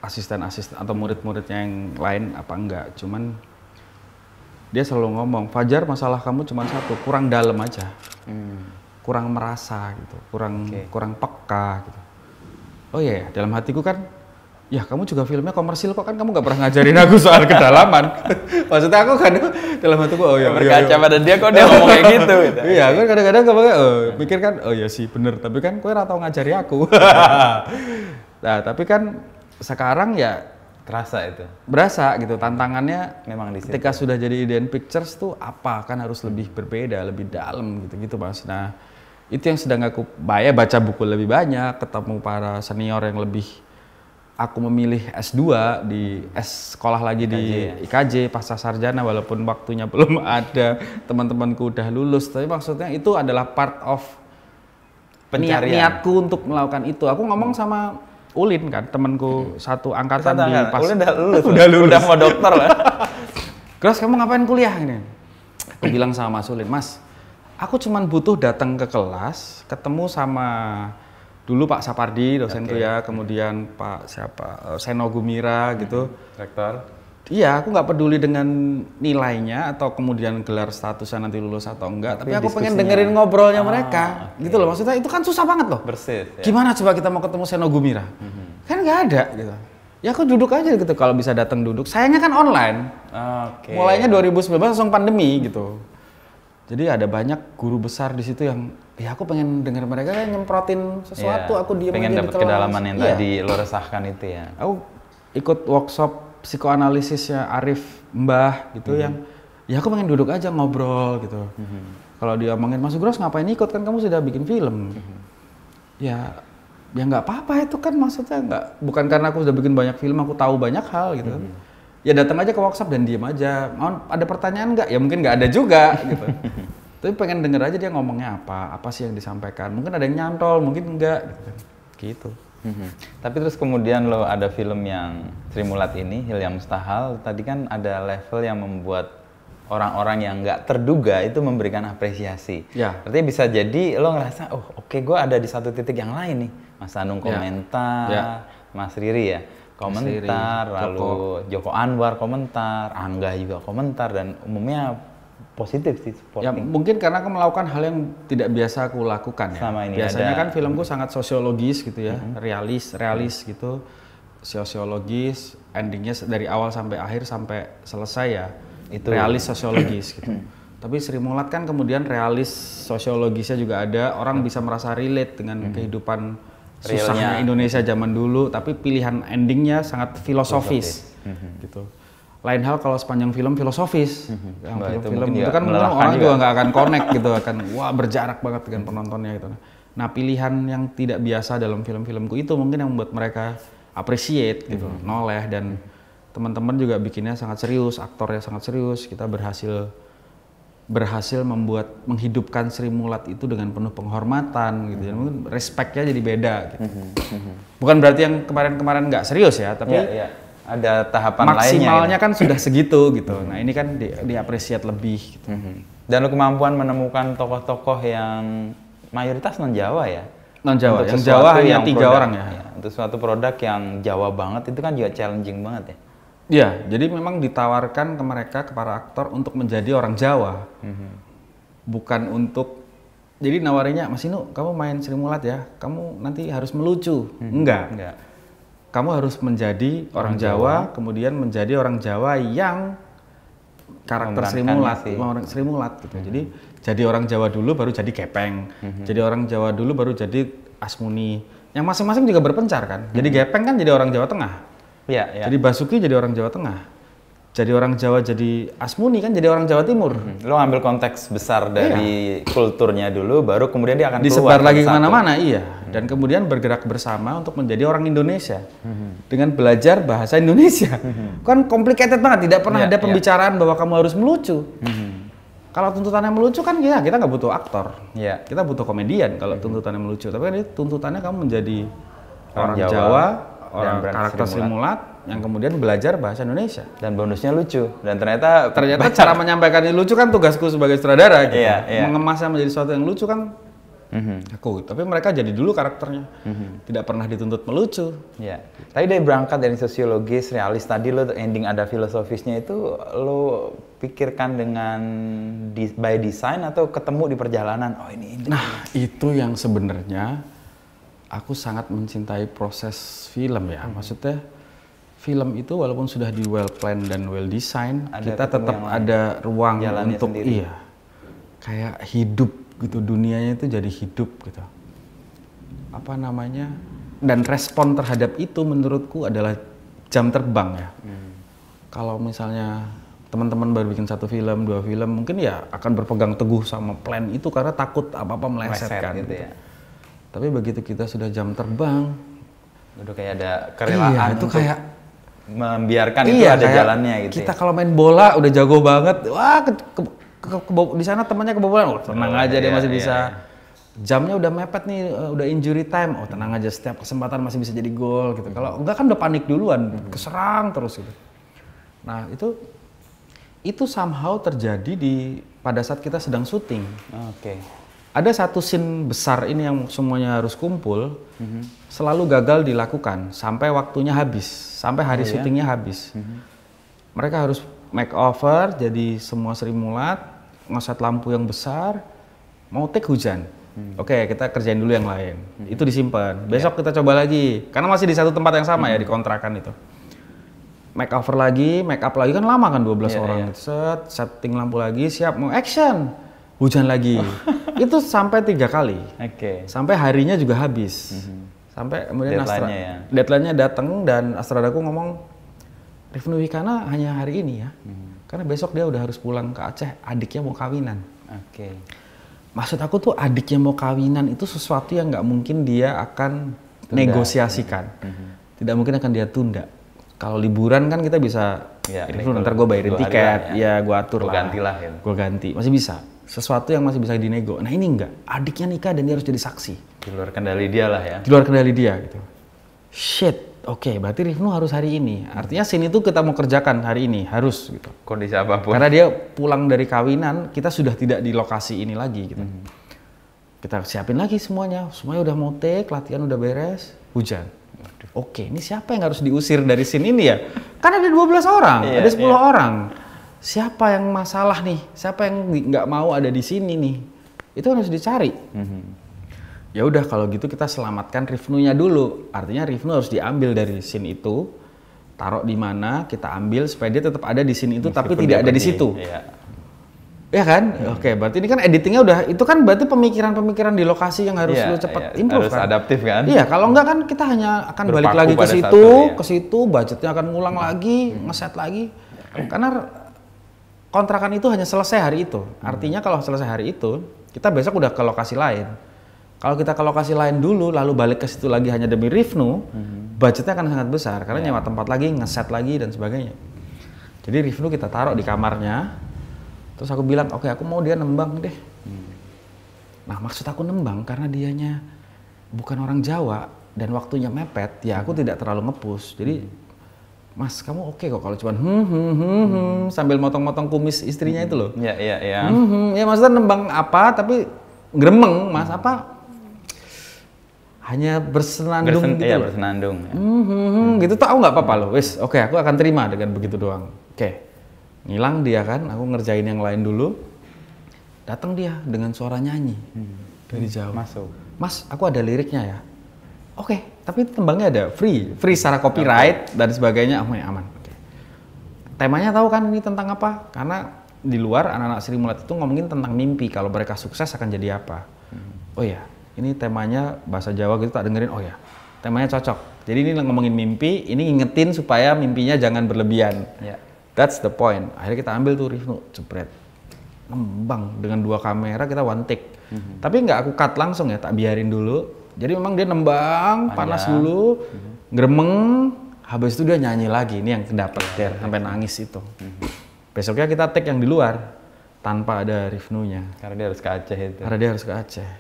asisten-asisten atau murid-muridnya yang lain apa enggak. Cuman dia selalu ngomong, Fajar masalah kamu cuma satu, kurang dalam aja. Kurang merasa gitu, kurang peka gitu. Oh iya, dalam hatiku kan, ya kamu juga filmnya komersil kok, kan kamu nggak pernah ngajarin aku soal kedalaman. Maksudnya aku kan dalam hatiku, berkaca pada dia kok dia ngomong kayak gitu. Iya, kan kadang-kadang mikir kan, iya sih bener, tapi kan kowe ora tau ngajari aku. Nah, tapi kan sekarang ya berasa gitu, tantangannya memang di situ. Ketika sudah jadi Iden Pictures tuh apa, kan harus lebih berbeda, lebih dalam gitu Mas. Nah, itu yang sedang aku baca buku lebih banyak, ketemu para senior yang lebih aku memilih S2 di sekolah lagi IKJ, di IKJ pasca sarjana, walaupun waktunya belum ada, teman-temanku udah lulus, tapi maksudnya itu adalah part of niatku untuk melakukan itu. Aku ngomong sama Ulin kan, temanku satu angkatan di pas. Ulin udah lulus, udah mau dokter lah. Terus kamu ngapain kuliah ini? Aku bilang sama Mas Ulin, Mas, aku cuman butuh datang ke kelas, ketemu sama dulu Pak Sapardi, dosenku ya, kemudian Pak Seno Gumira gitu. Rektor. Iya, aku nggak peduli dengan nilainya atau kemudian gelar statusnya nanti lulus atau enggak, tapi aku pengen dengerin ngobrolnya mereka, gitu loh. Maksudnya itu kan susah banget loh. Bersih. Ya. Gimana coba kita mau ketemu Seno Gumira? Kan nggak ada gitu. Ya aku duduk aja gitu, kalau bisa datang duduk. Sayangnya kan online. Mulainya 2019 langsung pandemi gitu. Jadi ada banyak guru besar di situ yang ya aku pengen dengar mereka kan nyemprotin sesuatu, aku diem pengen aja dapat kedalaman yang tadi lo resahkan itu ya. Aku ikut workshop psikoanalisisnya Arif Mbah gitu yang ya aku pengen duduk aja ngobrol gitu. Kalau dia ngomongin Mas Gros ngapain ikut, kan kamu sudah bikin film. Ya nggak apa-apa, itu kan maksudnya bukan karena aku sudah bikin banyak film aku tahu banyak hal gitu. Ya datang aja ke workshop dan diem aja. Mau ada pertanyaan nggak? Ya mungkin nggak ada juga gitu. Tapi pengen denger aja dia ngomongnya apa sih yang disampaikan. Mungkin ada yang nyantol, mungkin enggak gitu. Tapi terus kemudian lo ada film yang Sri Mulat ini, Hil yang Mustahil, tadi kan ada level yang membuat orang-orang yang nggak terduga itu memberikan apresiasi. Ya. Artinya bisa jadi lo ngerasa, oke, gue ada di satu titik yang lain nih. Mas Anung komentar, Mas Riri ya komentar, lalu Joko Anwar komentar, Angga juga komentar, dan umumnya positif sih supporting. Ya mungkin karena aku melakukan hal yang tidak biasa aku lakukan ya. Sama ini biasanya kan filmku sangat sosiologis gitu ya, realis gitu, sosiologis, endingnya dari awal sampai akhir sampai selesai ya, itu realis sosiologis gitu. Tapi Sri Mulat kan kemudian realis sosiologisnya juga ada, orang bisa merasa relate dengan kehidupan susahnya Indonesia zaman dulu, tapi pilihan endingnya sangat filosofis gitu. Lain hal kalau sepanjang film filosofis, film itu kan orang juga nggak akan connect gitu, akan berjarak banget dengan penontonnya gitu. Nah pilihan yang tidak biasa dalam film-filmku itu mungkin yang membuat mereka appreciate gitu, noleh, dan teman-teman juga bikinnya sangat serius, aktornya sangat serius. Kita berhasil menghidupkan Sri Mulat itu dengan penuh penghormatan gitu. Mungkin respect-nya jadi beda gitu. Bukan berarti yang kemarin-kemarin nggak serius ya, tapi ada tahapan maksimalnya lainnya kan sudah segitu gitu. Nah ini kan diapresiat lebih gitu. Dan kemampuan menemukan tokoh-tokoh yang mayoritas non-Jawa ya. Non-Jawa, yang Jawa hanya 3 orang ya. Untuk suatu produk yang Jawa banget itu kan juga challenging banget ya. Iya, jadi memang ditawarkan ke mereka, ke para aktor untuk menjadi orang Jawa. Bukan untuk, jadi nawarinya, Mas Inu, kamu main Sri Mulat ya, kamu nanti harus melucu. Enggak. Kamu harus menjadi orang Jawa, kemudian menjadi orang Jawa yang karakter Sri Mulat gitu. Jadi jadi orang Jawa dulu baru jadi Gepeng. Jadi orang Jawa dulu baru jadi Asmuni. Yang masing-masing juga berpencar kan. Jadi Gepeng kan jadi orang Jawa Tengah. Jadi Basuki jadi orang Jawa Tengah. Jadi orang Jawa jadi Asmuni kan jadi orang Jawa Timur. Lo ambil konteks besar dari kulturnya dulu, baru kemudian dia akan disebar lagi kemana-mana, dan kemudian bergerak bersama untuk menjadi orang Indonesia dengan belajar bahasa Indonesia. Kan complicated banget, tidak pernah ada pembicaraan bahwa kamu harus melucu. Kalau tuntutannya melucu kan kita nggak butuh aktor, kita butuh komedian kalau tuntutannya melucu. Tapi kan itu tuntutannya kamu menjadi orang Jawa, orang karakter Sri Mulat yang kemudian belajar bahasa Indonesia, dan bonusnya lucu. Dan ternyata cara menyampaikan ini lucu kan tugasku sebagai sutradara gitu. Mengemasnya menjadi sesuatu yang lucu kan aku. Tapi mereka jadi dulu karakternya, tidak pernah dituntut melucu. Tapi dari berangkat dari sosiologis, realis tadi, lo ending ada filosofisnya itu lo pikirkan dengan by design atau ketemu di perjalanan? Nah itu yang sebenarnya aku sangat mencintai proses film ya. Maksudnya film itu walaupun sudah di well plan dan well design, kita tetap ada ruang untuk kayak hidup gitu, dunianya itu jadi hidup gitu. Dan respon terhadap itu menurutku adalah jam terbang ya. Kalau misalnya teman-teman baru bikin 1 film, 2 film, mungkin ya akan berpegang teguh sama plan itu karena takut apa-apa meleset kan gitu. Tapi begitu kita sudah jam terbang, Udah kayak ada kerelaan iya, itu kayak membiarkan itu ada jalannya gitu. Kita kalau main bola udah jago banget, wah di sana temannya kebobolan, tenang aja dia masih bisa. Jamnya udah mepet nih, udah injury time, tenang aja setiap kesempatan masih bisa jadi gol gitu. Kalau enggak kan udah panik duluan, keserang terus gitu. Nah itu somehow terjadi pada saat kita sedang syuting. Ada satu scene besar ini yang semuanya harus kumpul, selalu gagal dilakukan sampai waktunya habis, sampai hari syutingnya habis. Mereka harus make over, jadi semua Sri Mulat, ngeset lampu yang besar, mau take hujan. Oke, kita kerjain dulu yang lain. Itu disimpan. Besok kita coba lagi, karena masih di satu tempat yang sama ya, di kontrakan itu. Make over lagi, make up lagi, kan lama kan 12 orang. Setting lampu lagi, siap mau action. Hujan lagi. Itu sampai 3 kali. Sampai harinya juga habis. Sampai kemudian deadline-nya datang dan Astradaku ngomong, Rifnu Wikana hanya hari ini ya. Karena besok dia udah harus pulang ke Aceh, adiknya mau kawinan. Maksud aku tuh adiknya mau kawinan itu sesuatu yang nggak mungkin dia akan negosiasikan. Tidak mungkin akan dia tunda. Kalau liburan kan kita bisa, Rifnu ntar gue bayarin tiket, gue atur lah. Gue ganti, masih bisa. Sesuatu yang masih bisa dinego. Nah ini enggak, adiknya nikah dan dia harus jadi saksi. Di luar kendali dia lah ya. Di luar kendali dia gitu. Shit, oke, berarti Rifnu harus hari ini. Artinya scene itu kita mau kerjakan hari ini, harus gitu. Kondisi apapun. Karena dia pulang dari kawinan, kita sudah tidak di lokasi ini lagi gitu. Kita siapin lagi semuanya udah mau take, latihan udah beres, hujan. Oke, ini siapa yang harus diusir dari scene ini ya? Kan ada 12 orang, ada 10 orang. Siapa yang masalah nih? Siapa yang nggak mau ada di sini nih? Itu harus dicari. Ya udah kalau gitu kita selamatkan Rifnunya dulu. Artinya Rifnu harus diambil dari scene itu, taruh di mana, kita ambil supaya dia tetap ada di scene itu, tapi tidak ada di situ. Ya kan? Oke, berarti ini kan editingnya udah, itu kan berarti pemikiran-pemikiran di lokasi yang harus lu cepat improve harus adaptif kan? Iya, kalau enggak kan kita hanya akan balik lagi ke situ, budgetnya akan ngulang lagi, ngeset lagi. Karena kontrakan itu hanya selesai hari itu. Artinya kalau selesai hari itu, kita besok udah ke lokasi lain. Kalau kita ke lokasi lain dulu, lalu balik ke situ lagi hanya demi Rifnu, budgetnya akan sangat besar. Karena nyewa tempat lagi, ngeset lagi, dan sebagainya. Jadi Rifnu kita taruh di kamarnya, terus aku bilang, oke, aku mau dia nembang deh. Nah maksud aku nembang karena dianya bukan orang Jawa, dan waktunya mepet, ya aku tidak terlalu nge-push. Jadi, Mas, kamu oke kok kalau cuman sambil motong-motong kumis istrinya itu loh. Ya maksudnya nembang apa tapi gremeng, Mas, apa hanya bersenandung gitu. Bersenandung. Gitu tuh aku nggak apa-apa loh. Wis, oke, aku akan terima dengan begitu doang. Oke. Ngilang dia kan, aku ngerjain yang lain dulu. Datang dia dengan suara nyanyi dari jauh. Masuk. Mas, aku ada liriknya ya. Oke, tapi tembangnya ada free secara copyright dan sebagainya, aman. Oke. Temanya tahu kan ini tentang apa? Karena di luar anak-anak Sri Mulat itu ngomongin tentang mimpi, kalau mereka sukses akan jadi apa. Oh ya, ini temanya bahasa Jawa gitu, tak dengerin. Oh ya, temanya cocok. Jadi ini ngomongin mimpi, ini ngingetin supaya mimpinya jangan berlebihan. That's the point. Akhirnya kita ambil tuh Rifnu, jepret. Nembang dengan 2 kamera, kita one take. Tapi nggak aku cut langsung ya, tak biarin dulu. Jadi memang dia nembang, panas dulu, gremeng, habis itu dia nyanyi lagi. Ini yang kedapet dia sampai nangis itu. Besoknya kita take yang di luar, tanpa ada Rifnunya. Karena dia harus ke Aceh itu. Karena dia harus ke Aceh.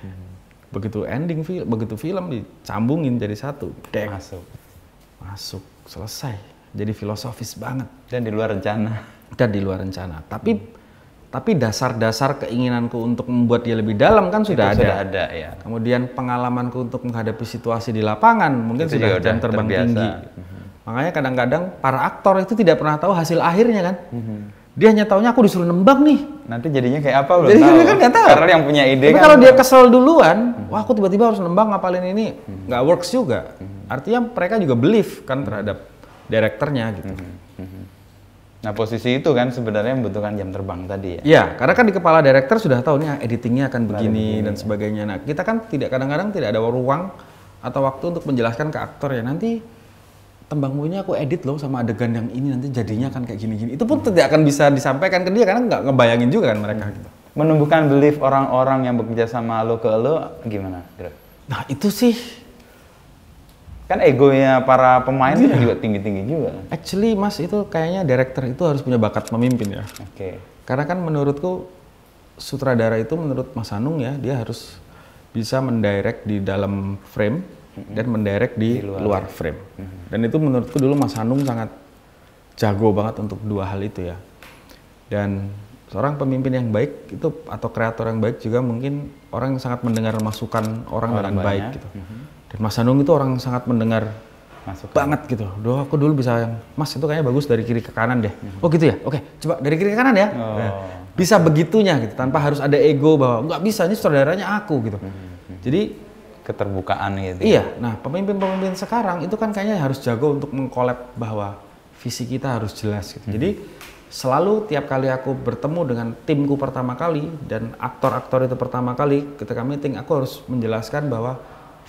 Begitu ending begitu film dicambungin jadi satu. Dek. Masuk, selesai. Jadi filosofis banget. Dan di luar rencana. Tapi dasar-dasar keinginanku untuk membuat dia lebih dalam kan sudah ada. Ya. Kemudian pengalamanku untuk menghadapi situasi di lapangan mungkin itu sudah jam terbang tinggi. Makanya kadang-kadang para aktor itu tidak pernah tahu hasil akhirnya kan. Dia hanya taunya aku disuruh nembang nih. Nanti jadinya kayak apa belum tahu. Kan nggak tahu. Karena yang punya ide. Tapi kan kalau dia kesel duluan, wah aku tiba-tiba harus nembang ngapalin ini, nggak works juga. Artinya mereka juga believe kan terhadap direkturnya gitu. Nah posisi itu kan sebenarnya membutuhkan jam terbang tadi ya? Iya, karena kan di kepala director sudah tahu nih editingnya akan begini dan sebagainya. Nah kita kan kadang-kadang tidak ada ruang atau waktu untuk menjelaskan ke aktor ya, nanti tembangmu ini aku edit loh sama adegan yang ini, nanti jadinya kan kayak gini-gini. Itu pun tidak akan bisa disampaikan ke dia karena nggak ngebayangin juga kan mereka gitu. Menumbuhkan belief orang-orang yang bekerja sama lo ke lo gimana? Nah itu sih Kan egonya para pemain itu juga tinggi-tinggi juga. Actually Mas, itu kayaknya director itu harus punya bakat memimpin ya. Oke. Karena kan menurutku sutradara itu menurut Mas Hanung ya, dia harus bisa mendirect di dalam frame dan mendirect di luar frame. Dan itu menurutku dulu Mas Hanung sangat jago banget untuk dua hal itu ya. Dan seorang pemimpin yang baik itu atau kreator yang baik juga mungkin orang yang sangat mendengar masukan orang dengan baik gitu. Dan Mas Hanung itu orang yang sangat mendengar banget gitu. Doh, aku dulu bisa yang, Mas itu kayaknya bagus dari kiri ke kanan deh. Oh gitu ya? Oke, coba dari kiri ke kanan ya. Nah, bisa begitunya gitu, tanpa harus ada ego bahwa nggak bisa, ini saudaranya aku gitu. Jadi keterbukaan gitu. Iya, nah pemimpin-pemimpin sekarang itu kan kayaknya harus jago untuk mengkolab bahwa visi kita harus jelas gitu. Jadi selalu tiap kali aku bertemu dengan timku pertama kali dan aktor-aktor itu pertama kali ketika meeting, aku harus menjelaskan bahwa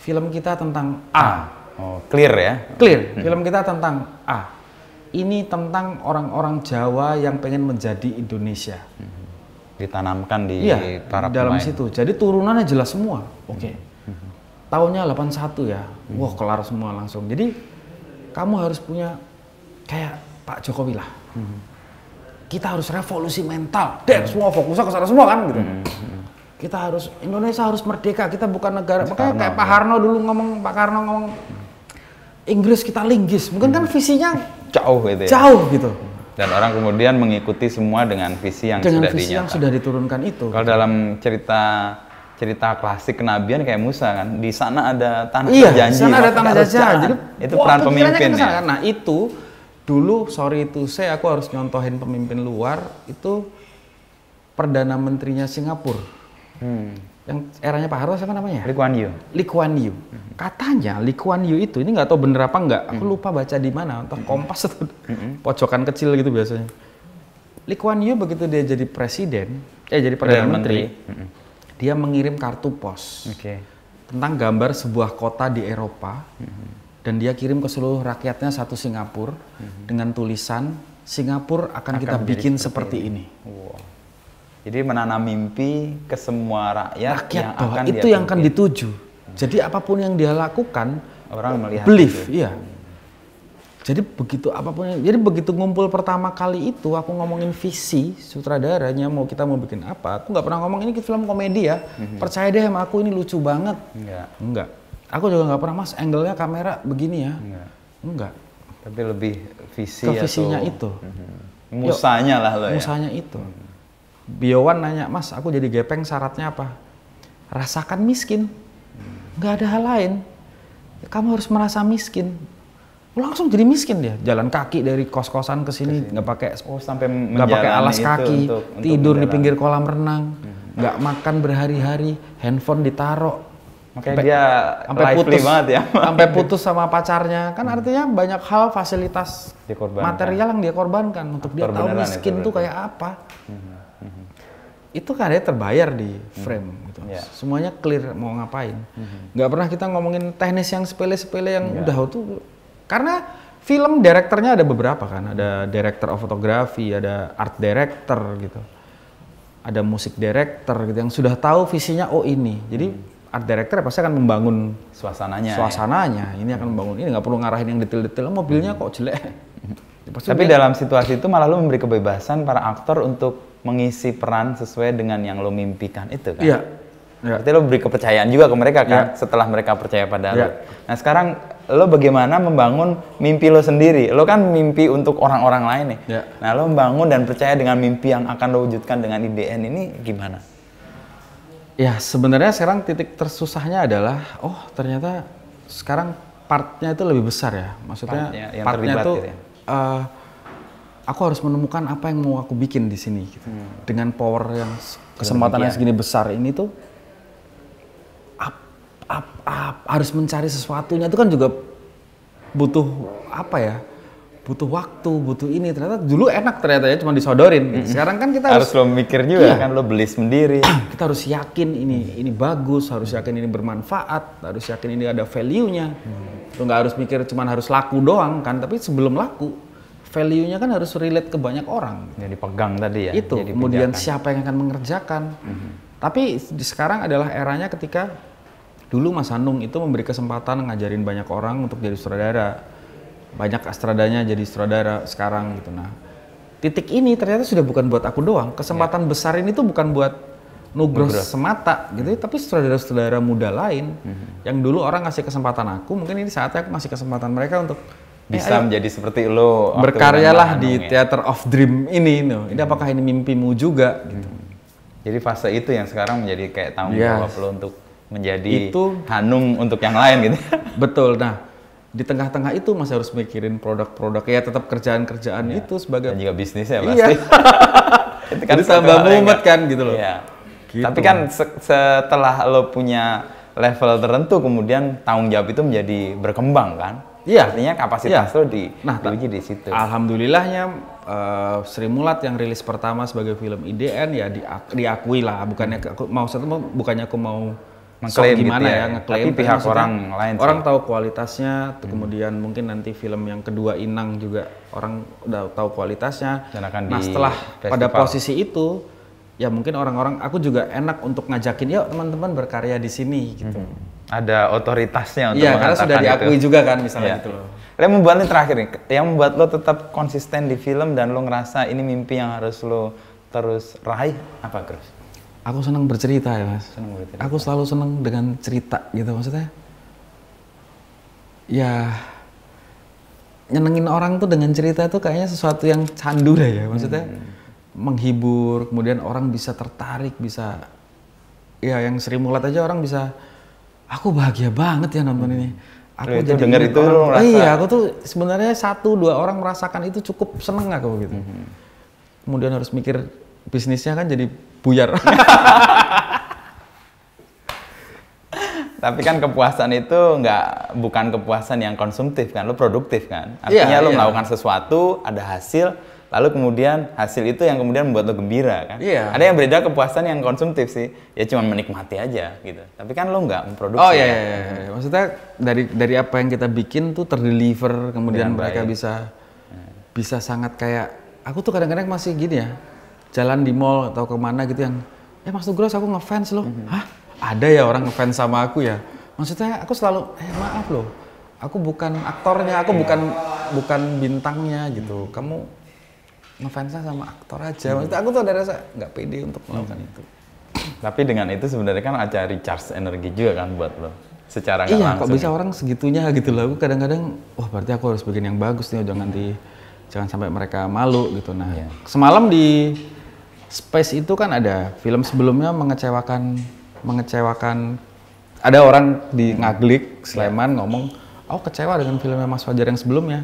film kita tentang A. Oh, clear ya? Clear. Film kita tentang A. Ini tentang orang-orang Jawa yang pengen menjadi Indonesia. Ditanamkan di para dalam pemain. situ. Jadi turunannya jelas semua. Oke. Tahunnya 81 ya. Wah, kelar semua langsung. Jadi kamu harus punya kayak Pak Jokowi lah. Kita harus revolusi mental. Dan semua fokusnya ke sana semua kan gitu. Kita harus, Indonesia harus merdeka, kita bukan negara. Makanya kayak Pak Harno dulu ngomong, Pak Karno ngomong Inggris kita linggis. Mungkin kan visinya jauh gitu ya. Jauh gitu. Dan orang kemudian mengikuti semua dengan visi yang dengan sudah visi yang sudah diturunkan itu. Kalau dalam cerita klasik kenabian kayak Musa kan, di sana ada tanah janji. Iya, di sana ada tanah jajah. Jadi itu peran pemimpin ya. Nah itu dulu, sorry itu aku harus nyontohin pemimpin luar itu Perdana Menterinya Singapura. Yang eranya Pak Harto siapa namanya? Lee Kuan Yew. Lee Kuan Yew. Katanya Lee Kuan Yew itu, ini nggak tahu bener apa nggak, aku lupa baca di mana, entah Kompas atau pojokan kecil gitu biasanya. Lee Kuan Yew begitu dia jadi presiden, jadi Perdana Menteri, dia mengirim kartu pos tentang gambar sebuah kota di Eropa, dan dia kirim ke seluruh rakyatnya satu Singapura dengan tulisan Singapura akan kita bikin seperti ini. Wow. Jadi menanam mimpi ke semua rakyat yang bahwa akan itu yang akan dituju. Jadi apapun yang dia lakukan, orang melihat believe, iya. Jadi begitu ngumpul pertama kali itu, aku ngomongin visi sutradaranya, kita mau bikin apa. Aku nggak pernah ngomong ini film komedi ya. Percaya deh sama aku, ini lucu banget. Enggak. Aku juga nggak pernah, Mas, angle-nya kamera begini ya. Enggak. Tapi lebih visi ke visinya itu. Musanya lah lo ya. Musanya itu. Biowan nanya, Mas, aku jadi gepeng syaratnya apa? Rasakan miskin. Nggak ada hal lain. Kamu harus merasa miskin. Langsung jadi miskin dia. Jalan kaki dari kos-kosan ke sini, nggak pakai alas kaki, tidur di pinggir kolam renang, nggak makan berhari-hari, handphone ditaruh. Makanya dia sampai putus banget ya. Sampai putus sama pacarnya. Kan artinya banyak hal fasilitas material yang dia korbankan untuk dia tahu miskin itu kayak apa. Itu kan dia terbayar di frame gitu. Semuanya clear mau ngapain. Nggak pernah kita ngomongin teknis yang sepele-sepele yang udah tuh. Karena film direkturnya ada beberapa kan. Ada director of photography, ada art director gitu. Ada musik director gitu yang sudah tahu visinya ini. Jadi art director pasti akan membangun suasananya. Ini akan membangun ini, nggak perlu ngarahin yang detail-detail. Mobilnya kok jelek. Tapi dalam situasi itu malah lo memberi kebebasan para aktor untuk mengisi peran sesuai dengan yang lo mimpikan itu kan? Iya. Berarti lo beri kepercayaan juga ke mereka kan, setelah mereka percaya pada lo. Nah sekarang lo bagaimana membangun mimpi lo sendiri? Lo kan mimpi untuk orang-orang lain nih. Nah lo membangun dan percaya dengan mimpi yang akan lo wujudkan dengan IDN ini gimana? Ya sebenarnya sekarang titik tersusahnya adalah, ternyata sekarang partnya itu lebih besar ya. Maksudnya partnya itu gitu ya? Aku harus menemukan apa yang mau aku bikin di sini gitu. Dengan power yang kesempatan yang segini besar ini tuh harus mencari sesuatunya itu kan juga butuh butuh waktu, butuh ini. Ternyata dulu enak ternyata ya, cuma disodorin. Sekarang kan kita harus lo mikir juga kan, lo beli sendiri. Kita harus yakin ini bagus, harus yakin ini bermanfaat, harus yakin ini ada value-nya. Lo nggak harus mikir cuma harus laku doang kan, tapi sebelum laku, value-nya kan harus relate ke banyak orang. Yang dipegang tadi ya. Itu, kemudian siapa yang akan mengerjakan. Tapi sekarang adalah eranya ketika dulu Mas Hanung itu memberi kesempatan ngajarin banyak orang untuk jadi sutradara. Banyak astradanya jadi sutradara sekarang gitu. Nah, titik ini ternyata sudah bukan buat aku doang. Kesempatan besar ini tuh bukan buat Nugroho semata gitu, tapi sutradara-sutradara muda lain yang dulu orang ngasih kesempatan aku, mungkin ini saatnya aku ngasih kesempatan mereka untuk bisa menjadi seperti lo. Berkaryalah di Theater of Dream ini. Ini apakah ini mimpimu juga? Gitu. Jadi fase itu yang sekarang menjadi kayak tanggung jawab lo untuk menjadi Hanung untuk yang lain gitu. Betul. Nah, di tengah-tengah itu masih harus mikirin produk-produk ya, tetap kerjaan-kerjaan itu sebagai dan juga bisnisnya pasti. Itu kan tambah mumet kan gitu loh. Gitu. Tapi kan setelah lo punya level tertentu, kemudian tanggung jawab itu menjadi berkembang kan? Iya. Artinya kapasitas lo diuji di situ. Alhamdulillahnya Sri Mulat yang rilis pertama sebagai film IDN ya diakui lah. Bukannya aku mau mengklaim gimana gitu ya ngeklaim. Tapi pihak orang lain orang tahu kualitasnya. Kemudian mungkin nanti film yang kedua Inang juga orang udah tahu kualitasnya. Dan akan setelah pada posisi itu ya mungkin orang-orang, aku juga enak untuk ngajakin, yuk teman-teman berkarya di sini gitu. Ada otoritasnya untuk mengatakan karena sudah diakui juga kan misalnya gitu loh. Yang membuat ini terakhir nih, yang membuat lo tetap konsisten di film dan lo ngerasa ini mimpi yang harus lo terus raih, apa Gus? Aku senang bercerita ya Mas. Aku selalu senang dengan cerita gitu, maksudnya ya nyenengin orang tuh dengan cerita tuh kayaknya sesuatu yang candu deh ya, maksudnya menghibur, kemudian orang bisa tertarik, bisa ya yang Sri Mulat aja orang bisa, aku bahagia banget ya nonton ini. Aku jadi denger itu orang, iya, aku tuh sebenarnya 1-2 orang merasakan itu cukup seneng aku gitu. Kemudian harus mikir bisnisnya kan jadi buyar. Tapi kan kepuasan itu bukan kepuasan yang konsumtif kan, lo produktif kan. Artinya lo melakukan sesuatu, ada hasil, lalu kemudian hasil itu yang kemudian membuat lo gembira kan. Ada yang berbeda kepuasan yang konsumtif sih, ya cuma menikmati aja gitu. Tapi kan lo nggak memproduksi. Oh iya. Maksudnya dari apa yang kita bikin tuh terdeliver, kemudian mereka bisa sangat kayak, aku tuh kadang-kadang masih gini ya, jalan di mall atau kemana gitu yang, Mas Nugroho aku ngefans lo. Hah? Ada ya orang ngefans sama aku ya? Maksudnya aku selalu, maaf loh, aku bukan aktornya, aku bukan bintangnya gitu. Kamu ngefansnya sama aktor aja. Maksudnya aku tuh ada rasa nggak pede untuk melakukan itu. Tapi dengan itu sebenarnya kan ada recharge energi juga kan buat lo. Secara nggak langsung. Kok bisa orang segitunya gitu loh. Aku kadang-kadang, berarti aku harus bikin yang bagus nih, jangan sampai mereka malu gitu. Nah, semalam di Space itu kan ada film sebelumnya mengecewakan. Ada orang di Ngaglik Sleman ngomong, aku kecewa dengan filmnya Mas Fajar yang sebelumnya.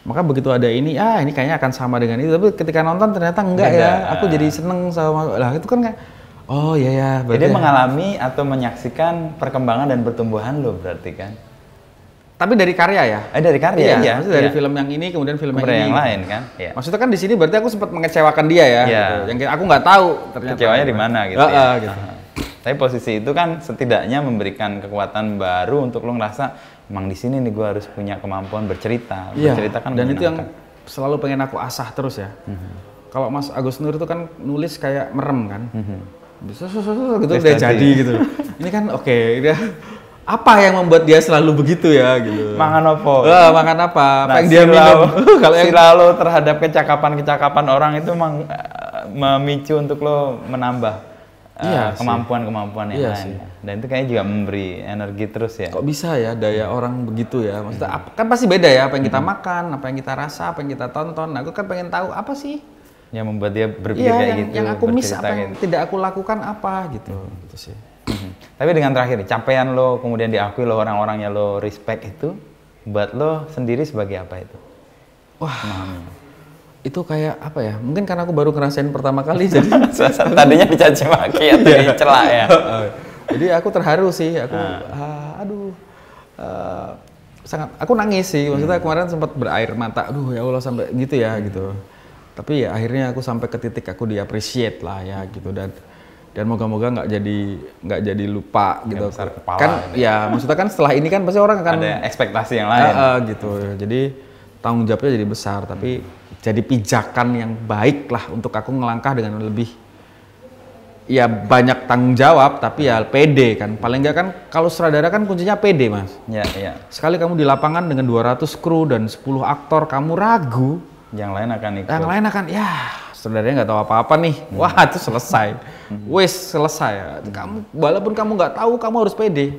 Maka begitu ada ini kayaknya akan sama dengan itu. Tapi ketika nonton ternyata enggak ya. Aku jadi seneng sama, lah itu kan kayak, oh iya. Jadi mengalami atau menyaksikan perkembangan dan pertumbuhan lo berarti kan? Tapi dari karya ya? Dari karya, iya. Maksudnya dari film yang ini kemudian film yang lain kan? Iya. Maksudnya kan di sini berarti aku sempat mengecewakan dia ya. Gitu. Yang aku nggak tahu ternyata. Kecewanya di mana gitu gitu. Tapi posisi itu kan setidaknya memberikan kekuatan baru untuk lo ngerasa, emang di sini nih gue harus punya kemampuan bercerita. Bercerita kan dan itu yang selalu pengen aku asah terus ya. Kalau Mas Agus Nur itu kan nulis kayak merem kan. Bisa gitu udah jadi gitu. Ini kan dia apa yang membuat dia selalu begitu ya gitu. Makan apa? Makan apa? Apa yang dia minum? Kalau selalu terhadap kecakapan orang itu memang memicu untuk lo menambah kemampuan-kemampuan yang lain. Dan itu kayaknya juga memberi energi terus ya. Kok bisa ya daya orang begitu ya? Maksudnya kan pasti beda ya, apa yang kita makan, apa yang kita rasa, apa yang kita tonton. Aku kan pengen tahu apa sih yang membuat dia berpikir kayak gitu. Yang aku miss, apa yang tidak aku lakukan apa gitu. Gitu sih. Tapi dengan terakhir, capaian lo kemudian diakui lo orang-orangnya lo respect itu, buat lo sendiri sebagai apa itu? Itu kayak apa ya? Mungkin karena aku baru ngerasain pertama kali jadi tadinya dicaci maki atau dicela ya. Jadi aku terharu sih, aku sangat aku nangis sih. Maksudnya kemarin sempat berair mata. Aduh ya Allah sampai gitu ya gitu. Tapi ya akhirnya aku sampai ke titik aku di-appreciate lah ya gitu, dan moga-moga nggak jadi lupa gitu. Kan ya maksudnya kan setelah ini kan pasti orang akan ada ekspektasi yang lain gitu. Jadi tanggung jawabnya jadi besar, tapi jadi pijakan yang baik lah untuk aku ngelangkah dengan lebih ya banyak tanggung jawab, tapi ya pede kan. Paling nggak kan kalau sutradara kan kuncinya pede, Mas. Ya, ya. Sekali kamu di lapangan dengan 200 kru dan 10 aktor, kamu ragu, yang lain akan ikut. Yang lain akan, ya sutradaranya nggak tahu apa-apa nih. Wah, itu selesai. Wes, selesai. Kamu, walaupun kamu nggak tahu, kamu harus pede.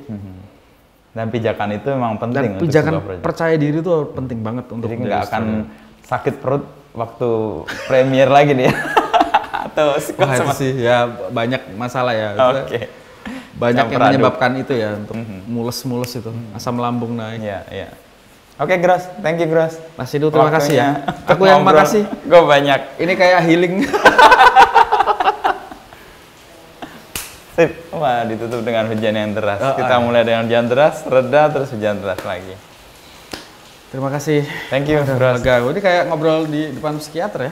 Dan pijakan itu memang penting. Dan pijakan percaya diri itu penting banget untuk jadi nggak akan sakit perut waktu premier lagi nih ya. Atau itu sih ya banyak masalah ya. Oke. Banyak yang menyebabkan itu ya untuk mules-mules itu, asam lambung naik. Iya, iya. Oke, Gras, thank you, Gras. Mas Hidu, terima kasih ya. Aku yang makasih. Gue banyak. Ini kayak healing. Sip. Wah, ditutup dengan hujan yang deras. Kita mulai dengan hujan deras, reda, terus hujan deras lagi. Terima kasih. Thank you, Gras. Ini kayak ngobrol di depan psikiater ya.